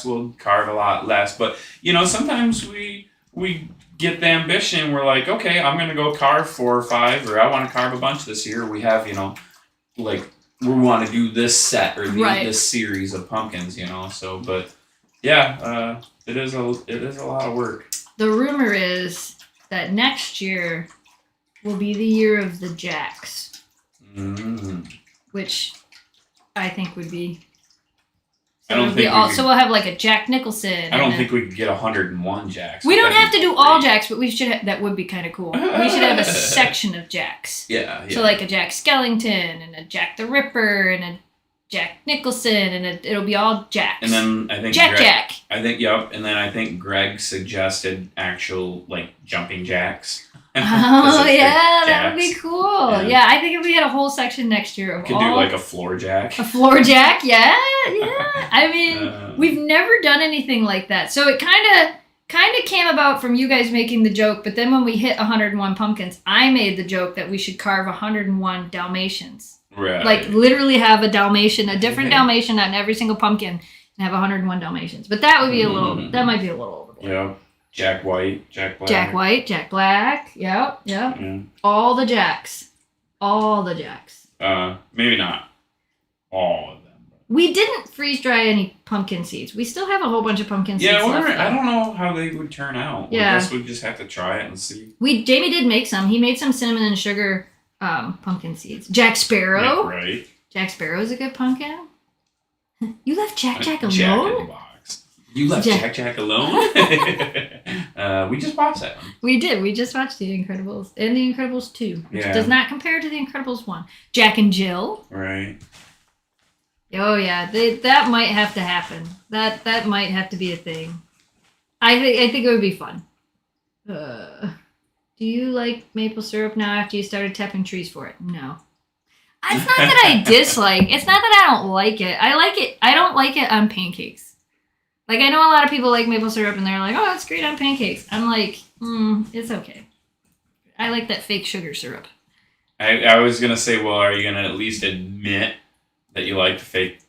we'll carve a lot less, but sometimes we get the ambition. We're like, okay, I'm gonna go carve 4 or 5, or I want to carve a bunch this year. We have, like we want to do this set or this series of pumpkins, So, but yeah, it is a lot of work. The rumor is that next year will be the year of the Jacks, which I think would be. So I don't think so we'll have like a Jack Nicholson. I don't think we could get 101 Jacks. We don't have to do all Jacks, but we should. That would be kind of cool. We should have a section of Jacks. Yeah. So like a Jack Skellington and a Jack the Ripper and a Jack Nicholson and it'll be all Jacks. And then I think Jack. I think and then I think Greg suggested actual like jumping jacks. Oh yeah, that would be cool. Yeah, I think if we had a whole section next year of could do like a floor jack. A floor jack, yeah. I mean, we've never done anything like that, so it kind of came about from you guys making the joke. But then when we hit 101 pumpkins, I made the joke that we should carve 101 Dalmatians. Right. Like literally have a Dalmatian, a different Dalmatian on every single pumpkin, and have 101 Dalmatians. But that would be that might be a little overboard. Yeah. Jack White, Jack Black. Jack White, Jack Black. Yep. Yeah. All the Jacks. Maybe not all of them. We didn't freeze dry any pumpkin seeds. We still have a whole bunch of pumpkin seeds left. I don't know how they would turn out. Yeah. I guess we just have to try it and see. Jamie did make some. He made some cinnamon and sugar pumpkin seeds. Jack Sparrow. Yeah, right. Jack Sparrow's a good pumpkin. You left Jack alone? Jack in the box. You left Jack alone? We just watched that one. We did. We just watched The Incredibles and The Incredibles 2, which does not compare to The Incredibles 1. Jack and Jill. Right. Oh, yeah. That might have to happen. That might have to be a thing. I think it would be fun. Do you like maple syrup now after you started tapping trees for it? No. It's not that I dislike. It's not that I don't like it. I like it. I don't like it on pancakes. Like, I know a lot of people like maple syrup, and they're like, oh, it's great on pancakes. I'm like, it's okay. I like that fake sugar syrup. I was going to say, well, are you going to at least admit that you like the fake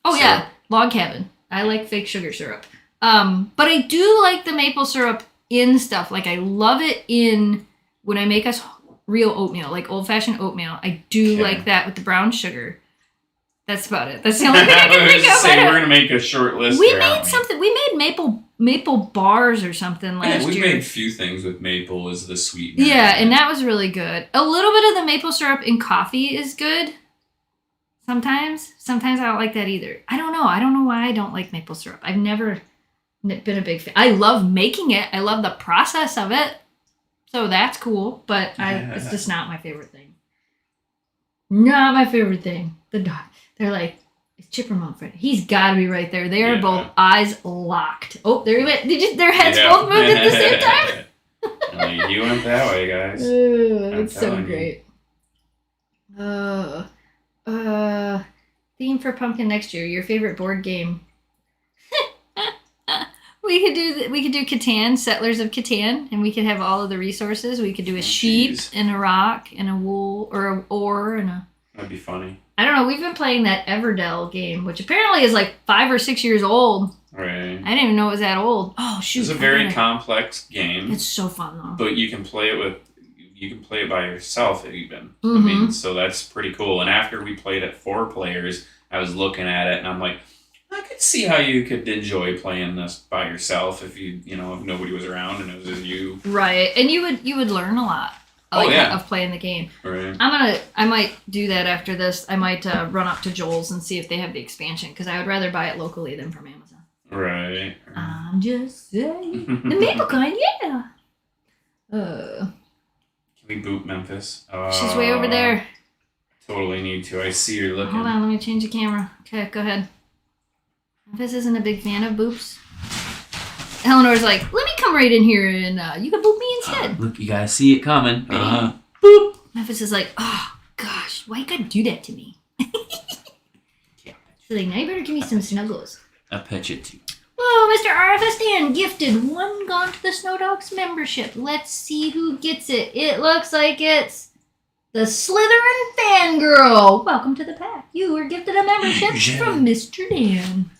syrup? Yeah. Log Cabin. I like fake sugar syrup. But I do like the maple syrup in stuff. Like, I love it in when I make us real oatmeal, like old-fashioned oatmeal. I do like that with the brown sugar. That's about it. That's the only thing I can think of. We're gonna make a short list. We made something. We made maple bars or something last year. We made a few things with maple as the sweetener. Yeah, and that was really good. A little bit of the maple syrup in coffee is good. Sometimes I don't like that either. I don't know why I don't like maple syrup. I've never been a big fan. I love making it. I love the process of it. So that's cool, but it's just not my favorite thing. Not my favorite thing. The dog. They're like, is Chipper Mom Fred? He's got to be right there. They are both eyes locked. Oh, there he went. Their heads both moved at the same time. You went that way, guys. It's so great. Theme for pumpkin next year. Your favorite board game. We could do Catan, Settlers of Catan, and we could have all of the resources. We could do a sheep and a rock and a wool or an oar and a. That'd be funny. I don't know. We've been playing that Everdell game, which apparently is like 5 or 6 years old. Right. I didn't even know it was that old. Oh shoot! It's a very complex game. It's so fun though. But you can play it by yourself even. Mm-hmm. I mean, so that's pretty cool. And after we played at 4 players, I was looking at it and I'm like, I could see how you could enjoy playing this by yourself if if nobody was around and it was just you. Right, and you would learn a lot. Of playing the game. Right. I might do that after this. I might run up to Joel's and see if they have the expansion because I would rather buy it locally than from Amazon. Right. I'm just saying. The maple kind, yeah. Can we boot Memphis? She's way over there. Totally need to. I see her looking. Hold on, let me change the camera. Okay, go ahead. Memphis isn't a big fan of boops. Eleanor's like, let me come right in here and you can boop me instead. Look, you guys see it coming. Boop. Memphis is like, oh gosh, why you gotta do that to me? She's like, now you better give me some snuggles. I pet you too. Whoa, Mr. RFSDN gifted one Gone to the Snow Dogs membership. Let's see who gets it. It looks like it's the Slytherin Fangirl. Welcome to the pack. You were gifted a membership from Mr. Dan.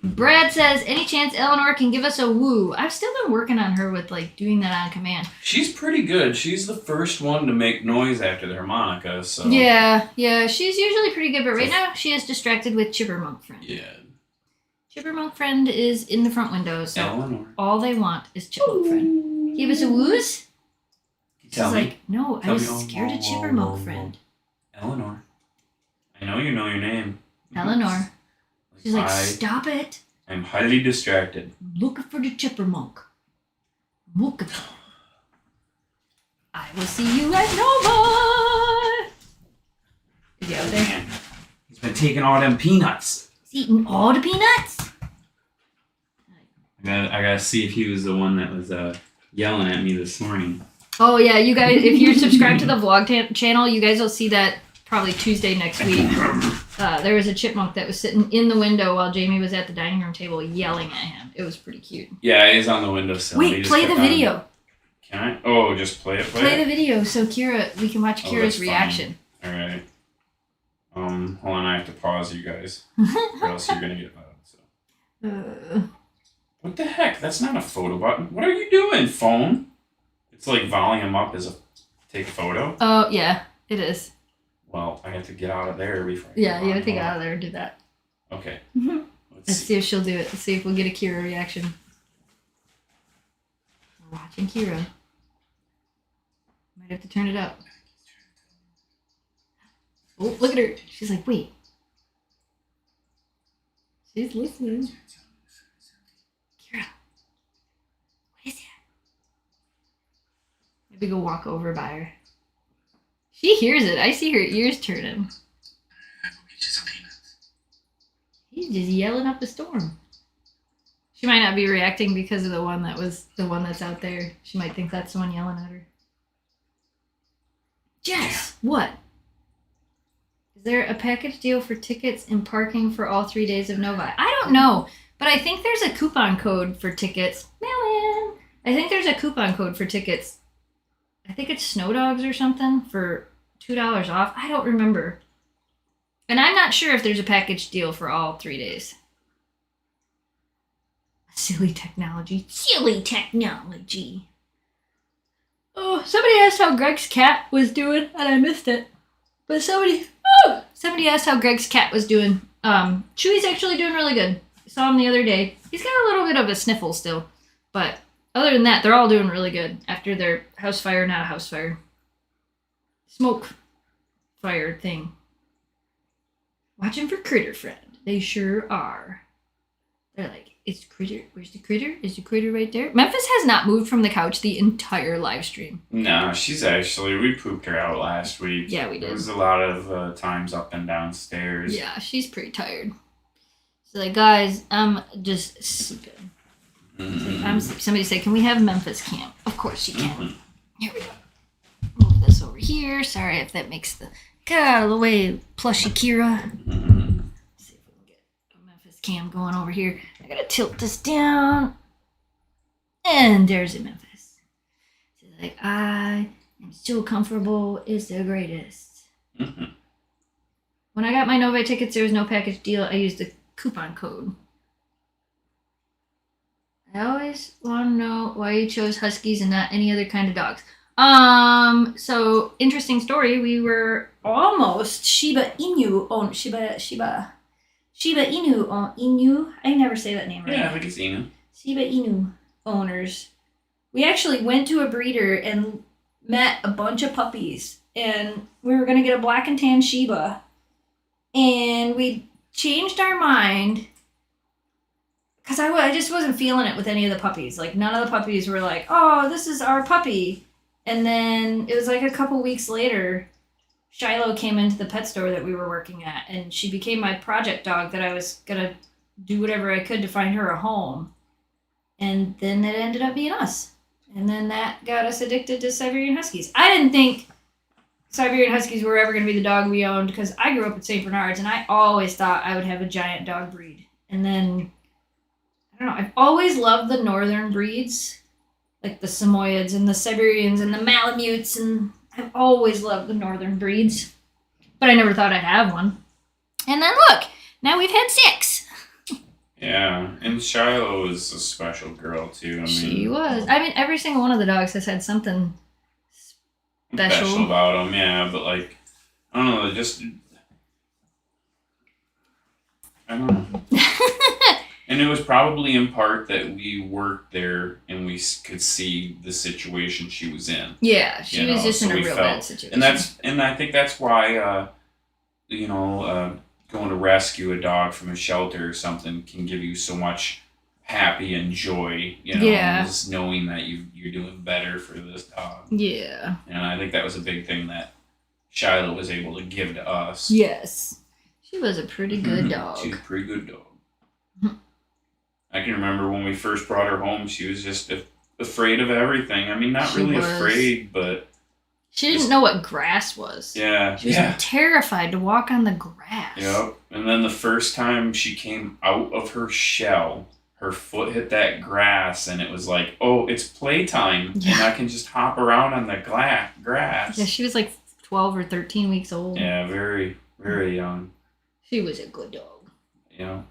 Brad says, any chance Eleanor can give us a woo? I've still been working on her with like doing that on command. She's pretty good. She's the first one to make noise after the harmonica, so... Yeah, she's usually pretty good, but right now she is distracted with Chippermonk Friend. Yeah. Chippermonk Friend is in the front window, so Eleanor. all they want is Chipmunk Friend. Give us a woos? She's like, no, I was scared of Chippermonk Friend. Eleanor. I know you know your name. Eleanor. She's like, stop it. I'm highly distracted. Looking for the Chippermonk. Looking for him. I will see you at Nova. Is he out there? Man, he's been taking all them peanuts. He's eating all the peanuts? I gotta see if he was the one that was yelling at me this morning. Oh, yeah, you guys, if you're subscribed to the vlog channel, you guys will see that probably Tuesday next week. There was a chipmunk that was sitting in the window while Jamie was at the dining room table yelling at him. It was pretty cute. Yeah, he's on the windowsill. Wait, play the video. Can I? Oh, just play it? Play the video so we can watch Kira's reaction. Alright. Hold on, I have to pause you guys. Or else you're gonna get loud, so. What the heck? That's not a photo button. What are you doing, phone? It's like volume up as a take photo? Oh, yeah, it is. Well, I have to get out of there before I you have to get out of there and do that. Okay. Let's see if she'll do it. Let's see if we'll get a Kira reaction. We're watching Kira. Might have to turn it up. Oh, look at her. She's like, wait. She's listening. Kira. What is that? Maybe go walk over by her. She hears it. I see her ears turning. He's just yelling up a storm. She might not be reacting because of the one that's out there. She might think that's the one yelling at her. Jess, what? Is there a package deal for tickets and parking for all 3 days of Novi? I don't know, but I think there's a coupon code for tickets. Mail-in. I think there's a coupon code for tickets. I think it's Snow Dogs or something for $2 off. I don't remember. And I'm not sure if there's a package deal for all 3 days. Silly technology. Silly technology. Oh, somebody asked how Greg's cat was doing, and I missed it. But somebody asked how Greg's cat was doing. Chewy's actually doing really good. I saw him the other day. He's got a little bit of a sniffle still. But other than that, they're all doing really good after their house fire, not a house fire. Smoke fire thing. Watching for Critter Friend. They sure are. They're like, is Critter? Where's the Critter? Is the Critter right there? Memphis has not moved from the couch the entire live stream. No, we pooped her out last week. Yeah, we did. There was a lot of times up and downstairs. Yeah, she's pretty tired. She's like, guys, I'm just sleeping. Somebody said, can we have Memphis camp? Of course you can. Here we go. Move this over here. Sorry if that makes the... Get out of the way, plushy Kira. Let's see if we can get a Memphis cam going over here. I gotta tilt this down. And there's a Memphis. She's like, I am so comfortable. It's the greatest. When I got my Novi tickets, there was no package deal. I used the coupon code. I always want to know why you chose Huskies and not any other kind of dogs. So interesting story. We were almost Shiba Inu. I never say that name right. Yeah, I think it's Inu. Shiba Inu owners. We actually went to a breeder and met a bunch of puppies, and we were gonna get a black and tan Shiba, and we changed our mind because I just wasn't feeling it with any of the puppies. Like, none of the puppies were like, oh, this is our puppy. And then it was like a couple weeks later, Shiloh came into the pet store that we were working at, and she became my project dog that I was going to do whatever I could to find her a home. And then it ended up being us. And then that got us addicted to Siberian Huskies. I didn't think Siberian Huskies were ever going to be the dog we owned because I grew up at St. Bernards, and I always thought I would have a giant dog breed. And then, I don't know, I've always loved the northern breeds, like the Samoyeds and the Siberians and the Malamutes, and I've always loved the northern breeds. But I never thought I'd have one. And then look, now we've had 6. Yeah, and Shiloh is a special girl, too. I mean, she was. I mean, every single one of the dogs has had something special about them, yeah, but like, I don't know, I don't know. And it was probably in part that we worked there and we could see the situation she was in. Yeah, she was just in a real bad situation. And I think that's why, going to rescue a dog from a shelter or something can give you so much happy and joy, just knowing that you're doing better for this dog. Yeah. And I think that was a big thing that Shiloh was able to give to us. Yes. She was a pretty good dog. She's a pretty good dog. I can remember when we first brought her home, she was just afraid of everything. I mean, not really afraid, but... She didn't know what grass was. Yeah. She was terrified to walk on the grass. Yep. And then the first time she came out of her shell, her foot hit that grass, and it was like, oh, it's playtime, and I can just hop around on the grass. Yeah, she was like 12 or 13 weeks old. Yeah, very, very young. She was a good dog. Yeah.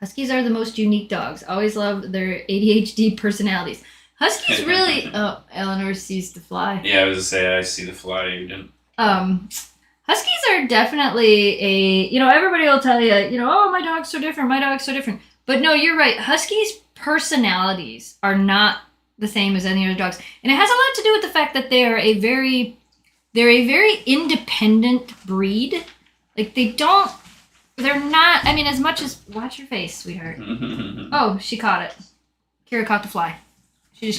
Huskies are the most unique dogs. Always loved their ADHD personalities. Huskies really... Oh, Eleanor sees the fly. Yeah, I was going to say, I see the fly. You didn't. Huskies are definitely everybody will tell you, oh, my dog's so different, my dog's so different. But no, you're right. Huskies' personalities are not the same as any other dogs. And it has a lot to do with the fact that they're a very independent breed. Like, they're not, I mean, as much as... Watch your face, sweetheart. Oh, she caught it. Kira caught the fly. She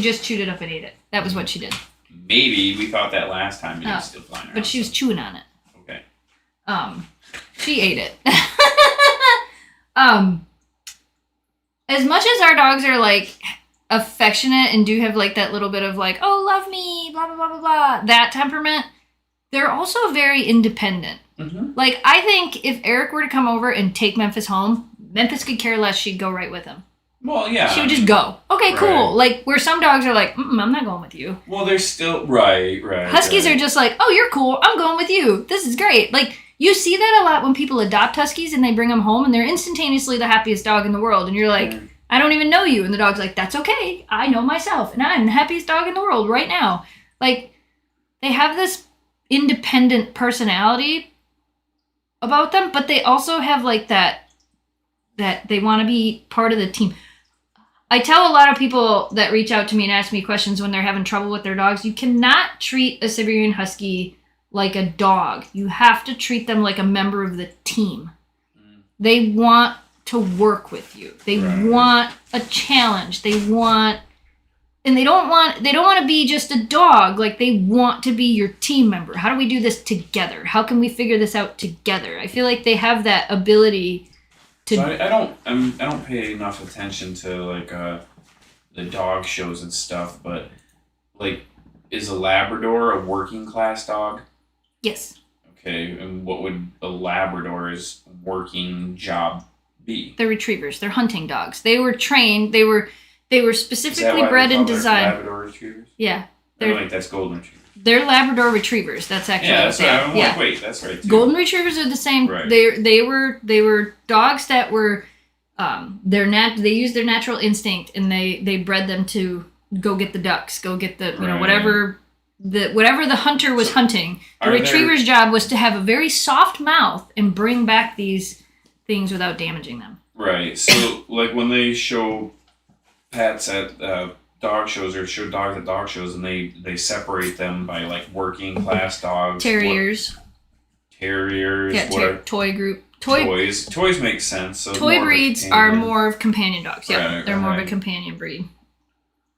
just chewed it up and ate it. That was what she did. Maybe we thought that last time, and it was still flying around. But she was chewing on it. Okay. She ate it. As much as our dogs are like affectionate and do have like that little bit of like, oh, love me, blah blah blah blah blah, that temperament, they're also very independent. Mm-hmm. Like, I think if Eric were to come over and take Memphis home, Memphis could care less. She'd go right with him. Well, yeah. She would just go. Okay, right. Cool. Like, where some dogs are like, I'm not going with you. Well, they're still... Right. Huskies are just like, oh, you're cool. I'm going with you. This is great. Like, you see that a lot when people adopt Huskies and they bring them home and they're instantaneously the happiest dog in the world. And you're like, I don't even know you. And the dog's like, that's okay. I know myself. And I'm the happiest dog in the world right now. Like, they have this independent personality about them, but they also have like that they want to be part of the team. I tell a lot of people that reach out to me and ask me questions when they're having trouble with their dogs, you cannot treat a Siberian Husky like a dog. You have to treat them like a member of the team. They want to work with you. They want a challenge. They don't want to be just a dog. Like, they want to be your team member. How do we do this together? How can we figure this out together? I feel like they have that ability to... So I don't pay enough attention to like the dog shows and stuff, but like, is a Labrador a working class dog? Yes. Okay, and what would a Labrador's working job be? They're retrievers. They're hunting dogs. They were trained. They were specifically bred and designed. Labrador retrievers? Yeah. I think that's golden retrievers. They're Labrador retrievers. That's actually that's right. I'm like, wait, that's right too. Golden retrievers are the same. Right. They were dogs that were they used their natural instinct and they bred them to go get the ducks, go get the whatever the hunter was hunting. The retriever's job was to have a very soft mouth and bring back these things without damaging them. Right. So like when they show pets at dog shows or show dogs at dog shows, and they separate them by like working class dogs, terriers, yeah, toy Toys make sense. So toy breeds are more of companion dogs. Yeah, Right, they're more of a companion breed.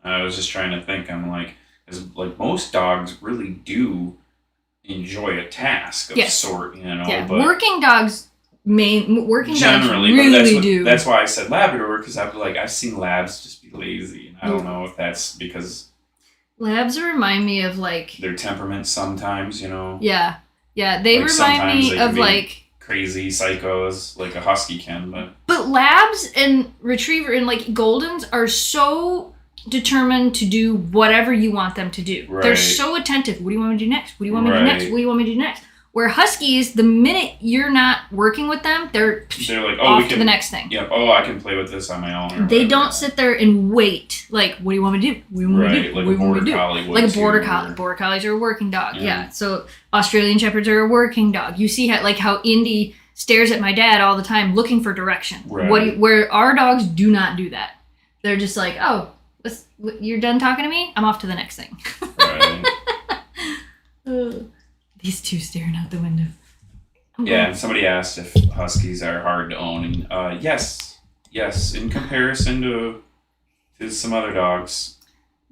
I was just trying to think. I'm like, most dogs really do enjoy a task of sort, Yeah, but working dogs generally, really do. That's why I said Labrador, because I've seen labs just be lazy, and I don't know if that's because labs remind me of like their temperament sometimes, Yeah, they like remind me they of be like crazy psychos, like a husky can, But labs and retriever and like Goldens are so determined to do whatever you want them to do. Right. They're so attentive. What do you want me to do next? What do you want me to do next? Right. What do you want me to do next? Where Huskies, the minute you're not working with them, they're like, off to the next thing. Yeah. Oh, I can play with this on my own. They don't sit there and wait. Like, what do you want me to do? What do you want me to do? Like what do you want me to do? collie Like a border collie. Border collies are a working dog. Yeah. Yeah. So Australian Shepherds are a working dog. You see how Indy stares at my dad all the time looking for direction. Right. Where our dogs do not do that. They're just like, oh, you're done talking to me? I'm off to the next thing. Right. These two staring out the window. Yeah, and somebody asked if Huskies are hard to own, and yes, in comparison to some other dogs.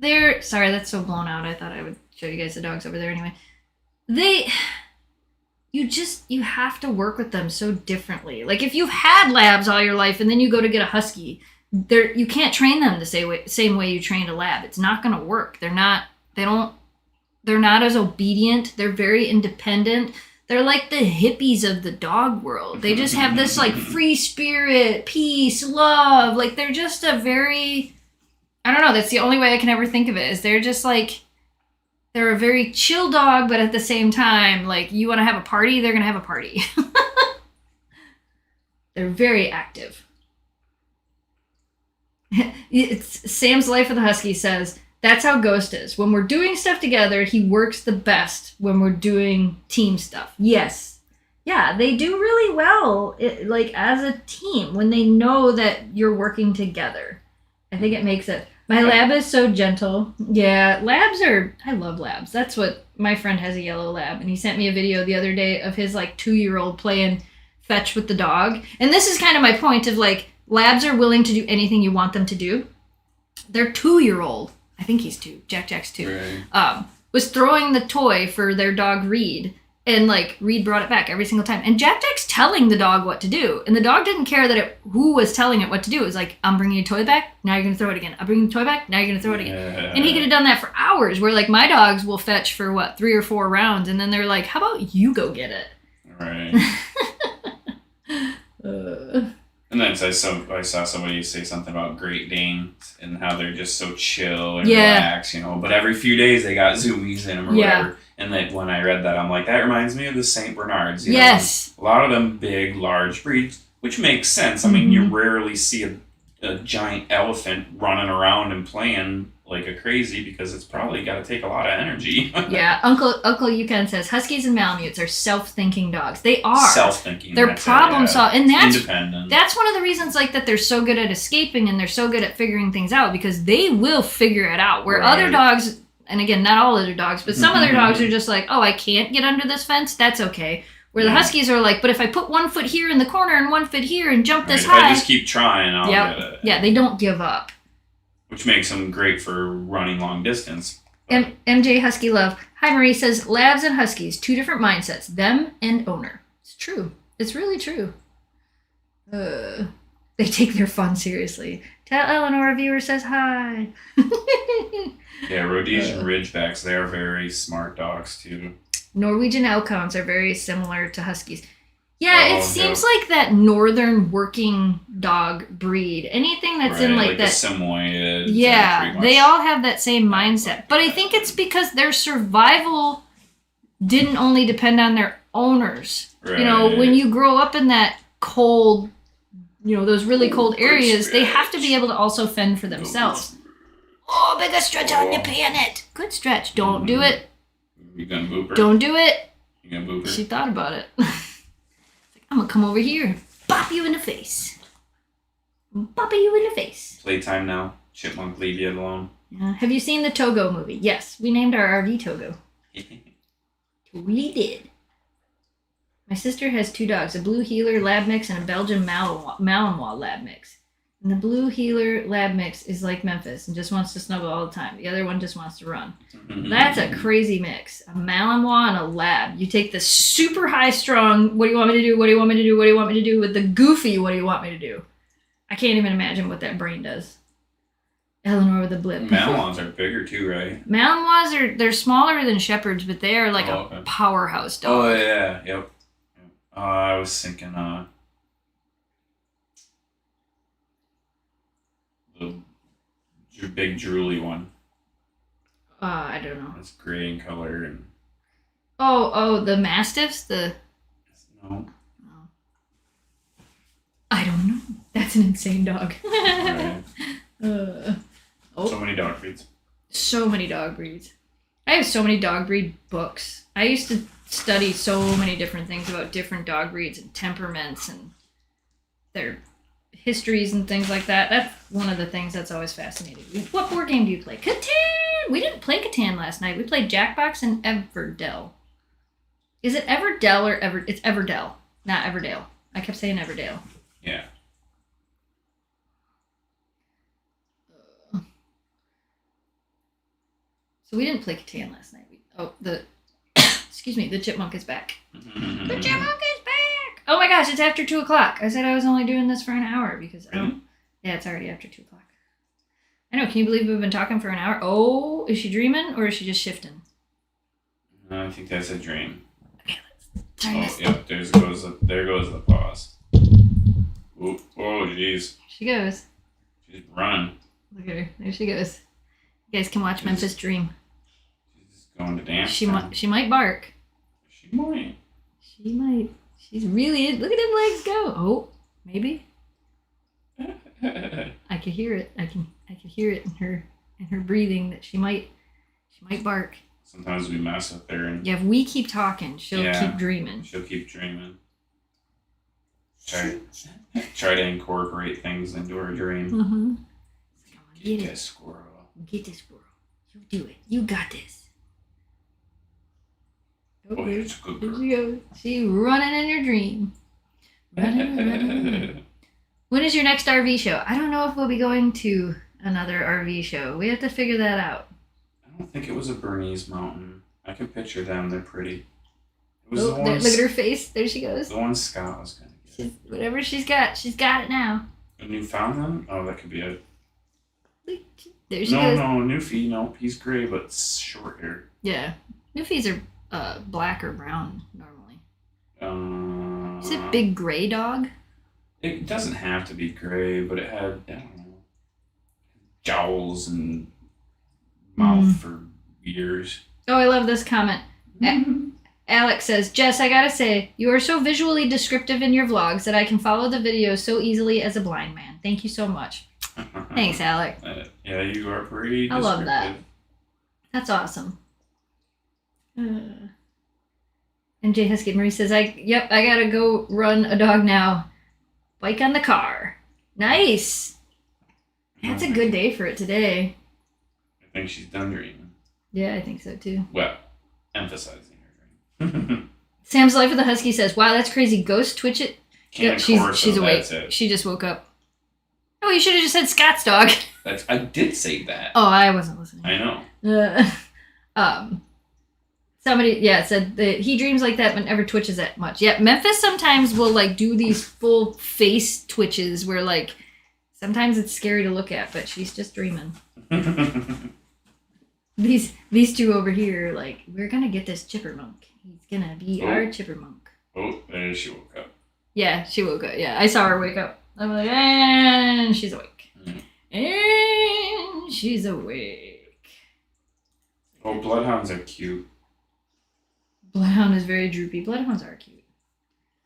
Sorry, that's so blown out. I thought I would show you guys the dogs over there anyway. You have to work with them so differently. Like if you've had labs all your life and then you go to get a husky, you can't train them the same way you trained a lab. It's not going to work. They're not as obedient. They're very independent. They're like the hippies of the dog world. They just have this like free spirit, peace, love. Like they're just I don't know. That's the only way I can ever think of it is they're just like, they're a very chill dog, but at the same time, like you want to have a party, they're going to have a party. They're very active. It's Sam's Life of the Husky says, that's how Ghost is. When we're doing stuff together, he works the best when we're doing team stuff. Yes. Yeah, they do really well, like as a team, when they know that you're working together. I think it makes it. My lab is so gentle. Yeah, I love labs. That's what, my friend has a yellow lab, and he sent me a video the other day of his like 2-year-old playing fetch with the dog. And this is kind of my point of like, labs are willing to do anything you want them to do. Their 2-year-old, I think he's 2, Jack's 2, right. Was throwing the toy for their dog Reed, and like Reed brought it back every single time. And Jack's telling the dog what to do, and the dog didn't care who was telling it what to do. It was like, I'm bringing your toy back, now you're gonna throw it again. I'm bringing the toy back, now you're gonna throw it again. Yeah. And he could have done that for hours. Where like my dogs will fetch for 3 or 4 rounds, and then they're like, how about you go get it? Right. And then I saw somebody say something about Great Danes and how they're just so chill and relaxed, But every few days they got zoomies in them or whatever. And then when I read that, I'm like, that reminds me of the Saint Bernards. Yes. A lot of them big, large breeds, which makes sense. I mean, you rarely see a giant elephant running around and playing like a crazy because it's probably got to take a lot of energy. Yeah, Uncle Yukon says Huskies and Malamutes are self-thinking dogs. They are self-thinking. They're problem solving, and that's independent. That's one of the reasons like that they're so good at escaping and they're so good at figuring things out because they will figure it out. Where other dogs, and again, not all other dogs, but some other dogs are just like, oh, I can't get under this fence. That's okay. Where the Huskies are like, but if I put 1 foot here in the corner and 1 foot here and jump this high, if I just keep trying, I'll get it. Yeah, they don't give up. Which makes them great for running long distance. MJ Husky Love. Hi, Marie says, labs and Huskies, 2 different mindsets, them and owner. It's true. It's really true. They take their fun seriously. Tell Eleanor a viewer says hi. Yeah, Rhodesian Ridgebacks, they are very smart dogs, too. Norwegian Elkhounds are very similar to Huskies. Yeah, it seems like that northern working dog breed. Anything that's in like that Samoyed. Yeah, they all have that same mindset. But I think it's because their survival didn't only depend on their owners. Right. When you grow up in that cold, those really cold areas, they have to be able to also fend for themselves. Oh, bigger stretch on your planet. Good stretch. Don't do it. You gonna boop her? Don't do it. You gonna boop her? She thought about it. I'm gonna come over here and bop you in the face. Bop you in the face. Playtime now. Chipmunk, leave you alone. Have you seen the Togo movie? Yes, we named our RV Togo. We did. My sister has 2 dogs, a blue heeler lab mix and a Belgian Malinois lab mix. And the blue heeler lab mix is like Memphis and just wants to snuggle all the time. The other one just wants to run. That's a crazy mix. A Malinois and a lab. You take the super high strung, what do you want me to do? What do you want me to do? What do you want me to do? With the goofy, what do you want me to do? I can't even imagine what that brain does. Eleanor with a blip. Malinois are bigger too, right? Malinois they're smaller than Shepherds, but they are like a powerhouse dog. Oh yeah, yep. I was thinking the big drooly one. I don't know. It's gray in color and. Oh, the Mastiffs? No. I don't know. That's an insane dog. Right. So many dog breeds. So many dog breeds. I have so many dog breed books. I used to study so many different things about different dog breeds and temperaments and their histories and things like that. That's one of the things that's always fascinating me. What board game do you play? Catan! We didn't play Catan last night. We played Jackbox and Everdell. Is it Everdell or It's Everdell, not Everdale. I kept saying Everdale. Yeah. So we didn't play Catan last night. Excuse me, the chipmunk is back. The chipmunk is back! Oh my gosh, it's after 2 o'clock. I said I was only doing this for an hour because I don't... Yeah, it's already after 2 o'clock. I know, can you believe we've been talking for an hour? Oh, is she dreaming or is she just shifting? I think that's a dream. Okay, let's turn this. Yep, there goes the pause. Ooh, oh, jeez. She goes. She's running. Look at her. There she goes. You guys can watch Memphis dream. She's going to dance. She might bark. She might. She might. She's really... Look at them legs go. Oh, maybe. I could hear it. I can hear it in her breathing that she might bark. Sometimes we mess with her and yeah, if we keep talking, she'll keep dreaming. She'll keep dreaming. Try to incorporate things into her dream. Mm-hmm. Get this squirrel. Get this squirrel. You do it. You got this. Oh, it's a good girl. There she goes. She's running in your dream. Running. When is your next RV show? I don't know if we'll be going to another RV show. We have to figure that out. I don't think it was a Bernese mountain. I can picture them. They're pretty. It was look at her face. There she goes. The one Scott was going to get. Whatever she's got it now. A Newfoundland? Oh, that could be it. There she goes. No, Newfie. Nope, he's gray, but short hair. Yeah. Newfies are black or brown normally. Is it big gray dog? It doesn't have to be gray, but it had, I don't know, jowls and mouth for ears. Oh, I love this comment. Alex says, Jess, I gotta say, you are so visually descriptive in your vlogs that I can follow the videos so easily as a blind man. Thank you so much. Thanks, Alex. Yeah, you are pretty descriptive. I love that. That's awesome. And Jay Husky Marie says, I gotta go run a dog now. Bike on the car. Nice. That's a good day for it today. I think she's done dreaming. Yeah, I think so too. Well, emphasizing her dream. Sam's Life of the Husky says, wow, that's crazy. Ghost Twitch it. She's awake. That's it. She just woke up. Oh, you should have just said Scott's dog. I did say that. Oh, I wasn't listening. I know. Somebody, said that he dreams like that but never twitches that much. Yeah, Memphis sometimes will, do these full face twitches where, sometimes it's scary to look at, but she's just dreaming. These two over here are like, we're gonna get this chippermunk. He's gonna be our chippermunk. Oh, there she woke up. Yeah, she woke up. Yeah, I saw her wake up. I'm like, and she's awake. And she's awake. Oh, bloodhounds are cute. Bloodhound is very droopy. Bloodhounds are cute.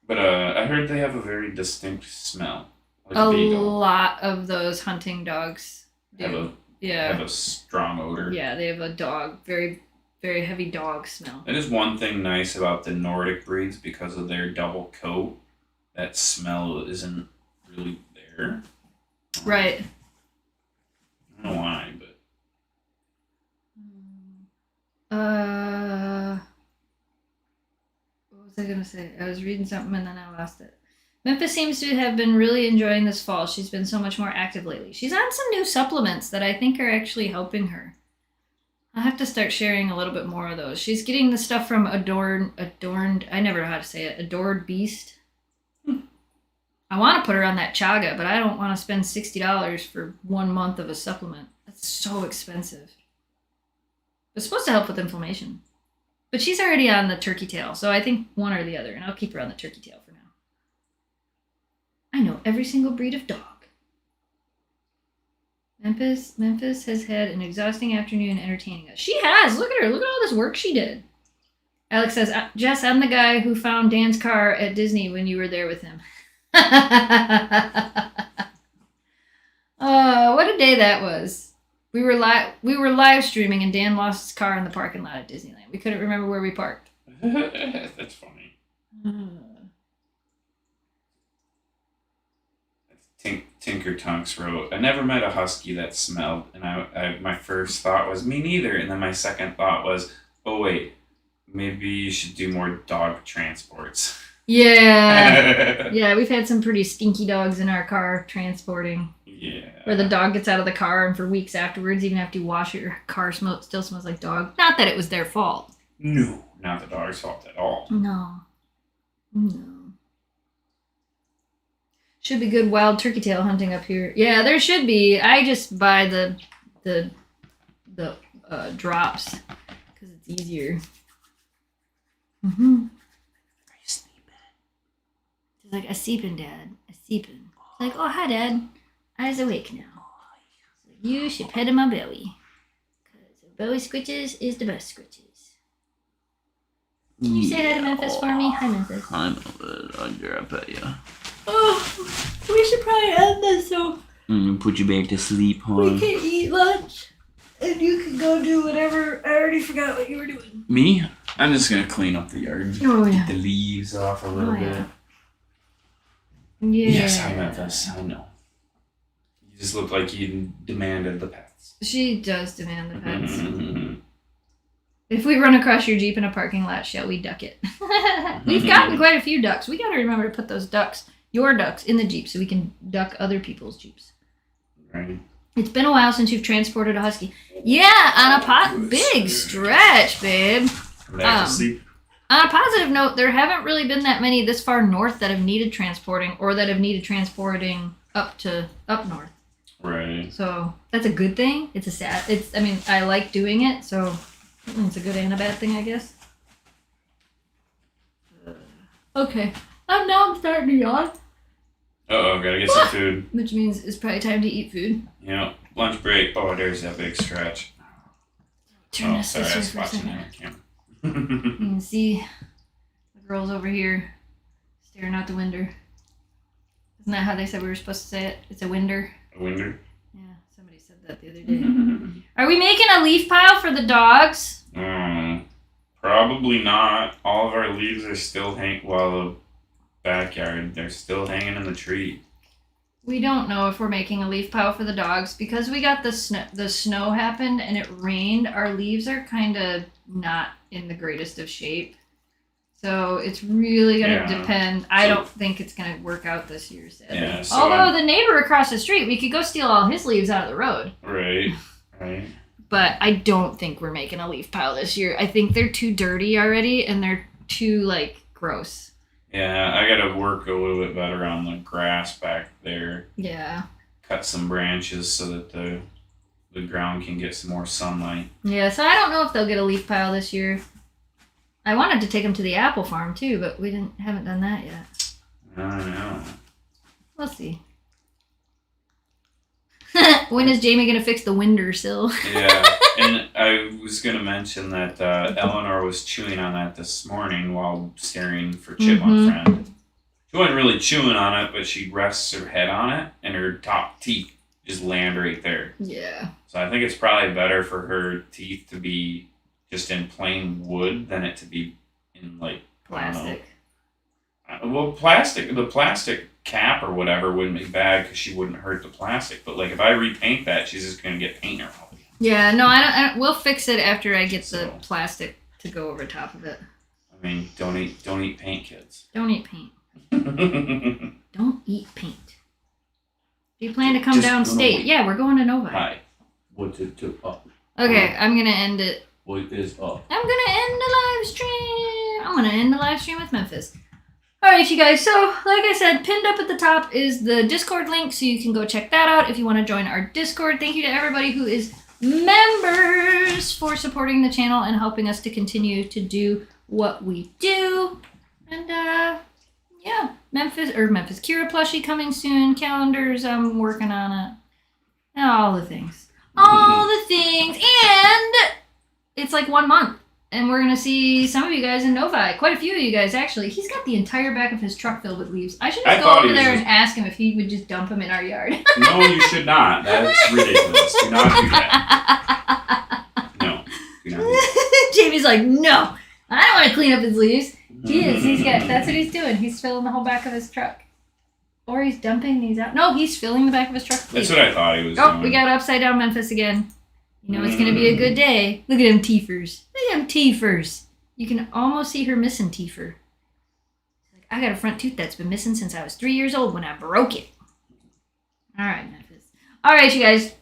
But I heard they have a very distinct smell. Like a lot of those hunting dogs do. Have a strong odor. Yeah, they have a very, very heavy dog smell. That is one thing nice about the Nordic breeds because of their double coat. That smell isn't really there. Right. I don't know why, but. What was I going to say? I was reading something and then I lost it. Memphis seems to have been really enjoying this fall. She's been so much more active lately. She's on some new supplements that I think are actually helping her. I'll have to start sharing a little bit more of those. She's getting the stuff from Adorned, I never know how to say it, Adored Beast. I want to put her on that chaga, but I don't want to spend $60 for 1 month of a supplement. That's so expensive. It's supposed to help with inflammation. But she's already on the turkey tail, so I think one or the other, and I'll keep her on the turkey tail for now. I know every single breed of dog. Memphis has had an exhausting afternoon entertaining us. She has. Look at her. Look at all this work she did. Alex says, Jess, I'm the guy who found Dan's car at Disney when you were there with him. Oh, what a day that was. We were live streaming and Dan lost his car in the parking lot at Disneyland. We couldn't remember where we parked. That's funny. Tinker Tonks wrote, I never met a husky that smelled, and I my first thought was, me neither, and then my second thought was, oh wait, maybe you should do more dog transports. Yeah. Yeah, we've had some pretty stinky dogs in our car transporting. Yeah. Where the dog gets out of the car and for weeks afterwards, even after you wash it, your car still smells like dog. Not that it was their fault. No, not the dog's fault at all. No. Should be good wild turkey tail hunting up here. Yeah, there should be. I just buy the drops because it's easier. Are you sleeping? She's like, I sleeping, Dad. I sleeping. It's like, oh, hi, Dad. I's awake now. So you should pet in my belly. Because the belly scritches is the best scritches. Can you say hi to Memphis for me? Hi, Memphis. Hi, Memphis. I'll pet you. Oh, we should probably end this so put you back to sleep, huh? we can eat lunch and you can go do whatever. I already forgot what you were doing. Me? I'm just gonna clean up the yard. Oh, yeah. Get the leaves off a little bit. Yeah. Yes, hi Memphis. I know. You just look like you demanded the pets. She does demand the pets. If we run across your Jeep in a parking lot, shall we duck it? We've gotten quite a few ducks. We gotta remember to put those your ducks, in the Jeep so we can duck other people's Jeeps. Right. It's been a while since you've transported a husky. Yeah, on a big stretch, babe. Back to sleep. On a positive note, there haven't really been that many this far north that have needed transporting or that have needed transporting up north. Right. So that's a good thing. I like doing it, so it's a good and a bad thing, I guess. Okay. Now I'm starting to yawn. Uh-oh, gotta get some food. Which means it's probably time to eat food. Yeah, lunch break. Oh, there's that big stretch. Turn this sorry, I way was for a watching second. that on camera. You can see the girls over here staring out the window. Isn't that how they said we were supposed to say it? It's a winder. A winder? Yeah, somebody said that the other day. Are we making a leaf pile for the dogs? Probably not. All of our leaves are still the backyard, they're still hanging in the tree. We don't know if we're making a leaf pile for the dogs because we got the snow happened and it rained. Our leaves are kind of not in the greatest of shape. So it's really going to depend. I don't think it's going to work out this year, sadly. Yeah, although the neighbor across the street, we could go steal all his leaves out of the road. Right. But I don't think we're making a leaf pile this year. I think they're too dirty already and they're too, gross. Yeah, I gotta work a little bit better on the grass back there. Yeah. Cut some branches so that the ground can get some more sunlight. Yeah, so I don't know if they'll get a leaf pile this year. I wanted to take them to the apple farm too, but we haven't done that yet. I don't know. We'll see. When is Jamie gonna fix the windowsill? Yeah, and I was gonna mention that Eleanor was chewing on that this morning while staring for Chipmunk Friend. She wasn't really chewing on it, but she rests her head on it, and her top teeth just land right there. Yeah. So I think it's probably better for her teeth to be just in plain wood than it to be in plastic. The plastic cap or whatever wouldn't be bad because she wouldn't hurt the plastic. But if I repaint that, she's just gonna get paint her all again. Yeah, no, I don't. We'll fix it after I get the plastic to go over top of it. I mean, don't eat paint, kids. Don't eat paint. Don't eat paint. Do you plan to come downstate? Yeah, we're going to Novi. Hi. What's it to up? Okay, I'm gonna end it. What is up? I'm gonna end the live stream. I'm gonna end the live stream with Memphis. Alright, you guys, so like I said, pinned up at the top is the Discord link, so you can go check that out if you want to join our Discord. Thank you to everybody who is members for supporting the channel and helping us to continue to do what we do. And yeah, Memphis Kira plushie coming soon. Calendars, I'm working on it. And all the things. All the things. And it's like 1 month. And we're going to see some of you guys in Novi. Quite a few of you guys, actually. He's got the entire back of his truck filled with leaves. I should just go over there and ask him if he would just dump them in our yard. No, you should not. That's ridiculous. Do not do that. No, do not do that. Jamie's like, no, I don't want to clean up his leaves. He is. That's what he's doing. He's filling the whole back of his truck. Or he's dumping these out. No, he's filling the back of his truck. That's what I thought he was doing. Oh, we got upside down Memphis again. You know it's going to be a good day. Look at them teethers. Look at them teethers. You can almost see her missing teether. Like, I got a front tooth that's been missing since I was 3 years old when I broke it. All right, Memphis. All right, you guys.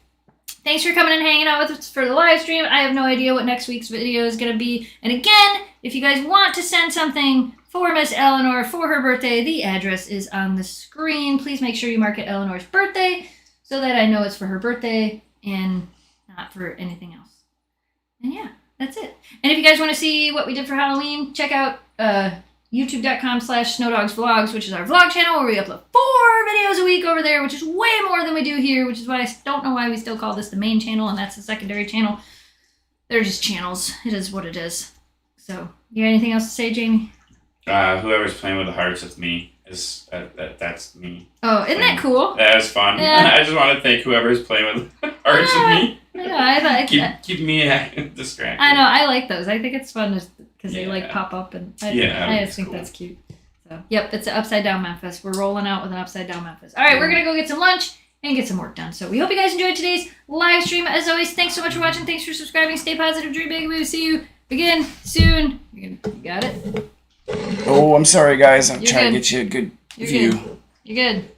Thanks for coming and hanging out with us for the live stream. I have no idea what next week's video is going to be. And again, if you guys want to send something for Miss Eleanor for her birthday, the address is on the screen. Please make sure you mark it Eleanor's birthday so that I know it's for her birthday and not for anything else. And yeah, that's it. And if you guys want to see what we did for Halloween, check out youtube.com/snowdogsvlogs, which is our vlog channel where we upload 4 videos a week over there, which is way more than we do here, which is why I don't know why we still call this the main channel and that's the secondary channel. They're just channels. It is what it is. So, you got anything else to say, Jamie? Whoever's playing with the hearts with me is that's me. Oh, isn't that cool? That was fun. Yeah. I just want to thank whoever's playing with hearts with me. Yeah, keep me distracted. I know, I like those. I think it's fun because they like pop up and I just think cool. that's cute. So, yep, it's an upside down Memphis. We're rolling out with an upside down Memphis. All right, we're going to go get some lunch and get some work done. So we hope you guys enjoyed today's live stream. As always, thanks so much for watching. Thanks for subscribing. Stay positive, dream big. We will see you again soon. You got it? Oh, I'm sorry, guys. I'm You're trying good. to get you a good You're view. good. You're good.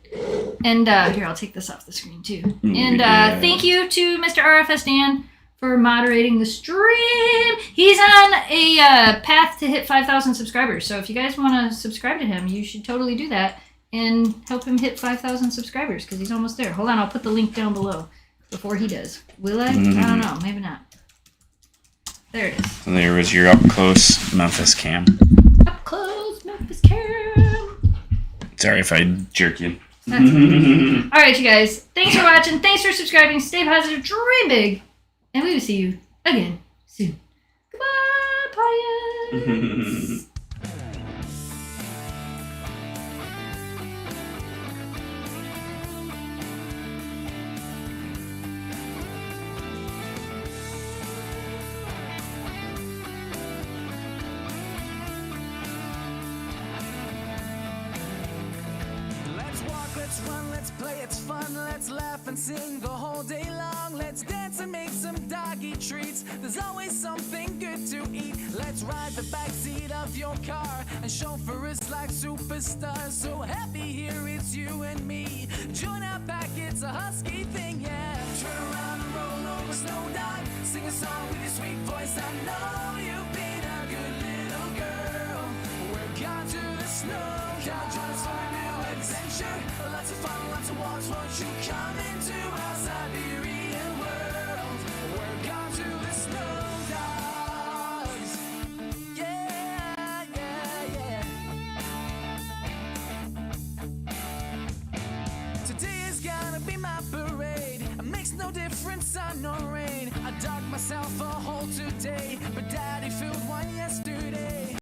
And here, I'll take this off the screen too. And yeah. thank you to Mr. RFS Dan for moderating the stream. He's on a path to hit 5,000 subscribers. So if you guys want to subscribe to him, you should totally do that and help him hit 5,000 subscribers because he's almost there. Hold on, I'll put the link down below before he does. Will I? I don't know. Maybe not. There it is. So there was your up close Memphis cam. Up close Memphis cam. Sorry if I jerk you. That's okay. All right, you guys. Thanks for watching. Thanks for subscribing. Stay positive. Dream big. And we will see you again soon. Goodbye, Pious. Let's walk, let's run, let's play, it's fun. Let's laugh and sing the whole day long. Let's dance and make some doggy treats. There's always something good to eat. Let's ride the backseat of your car and chauffeur us like superstars. So happy here it's you and me. Join our pack, it's a husky thing, yeah. Turn around and roll over, snow dog. Sing a song with your sweet voice. I know you've been a good little girl. We're gone to the snow. Come join us for a new adventure. Lots of fun, lots of walks. Won't you come into our Siberian world? We're gone to the snow dogs. Yeah, yeah, yeah. Today is gonna be my parade. It makes no difference, sun nor rain. I dug myself a hole today, but Daddy filled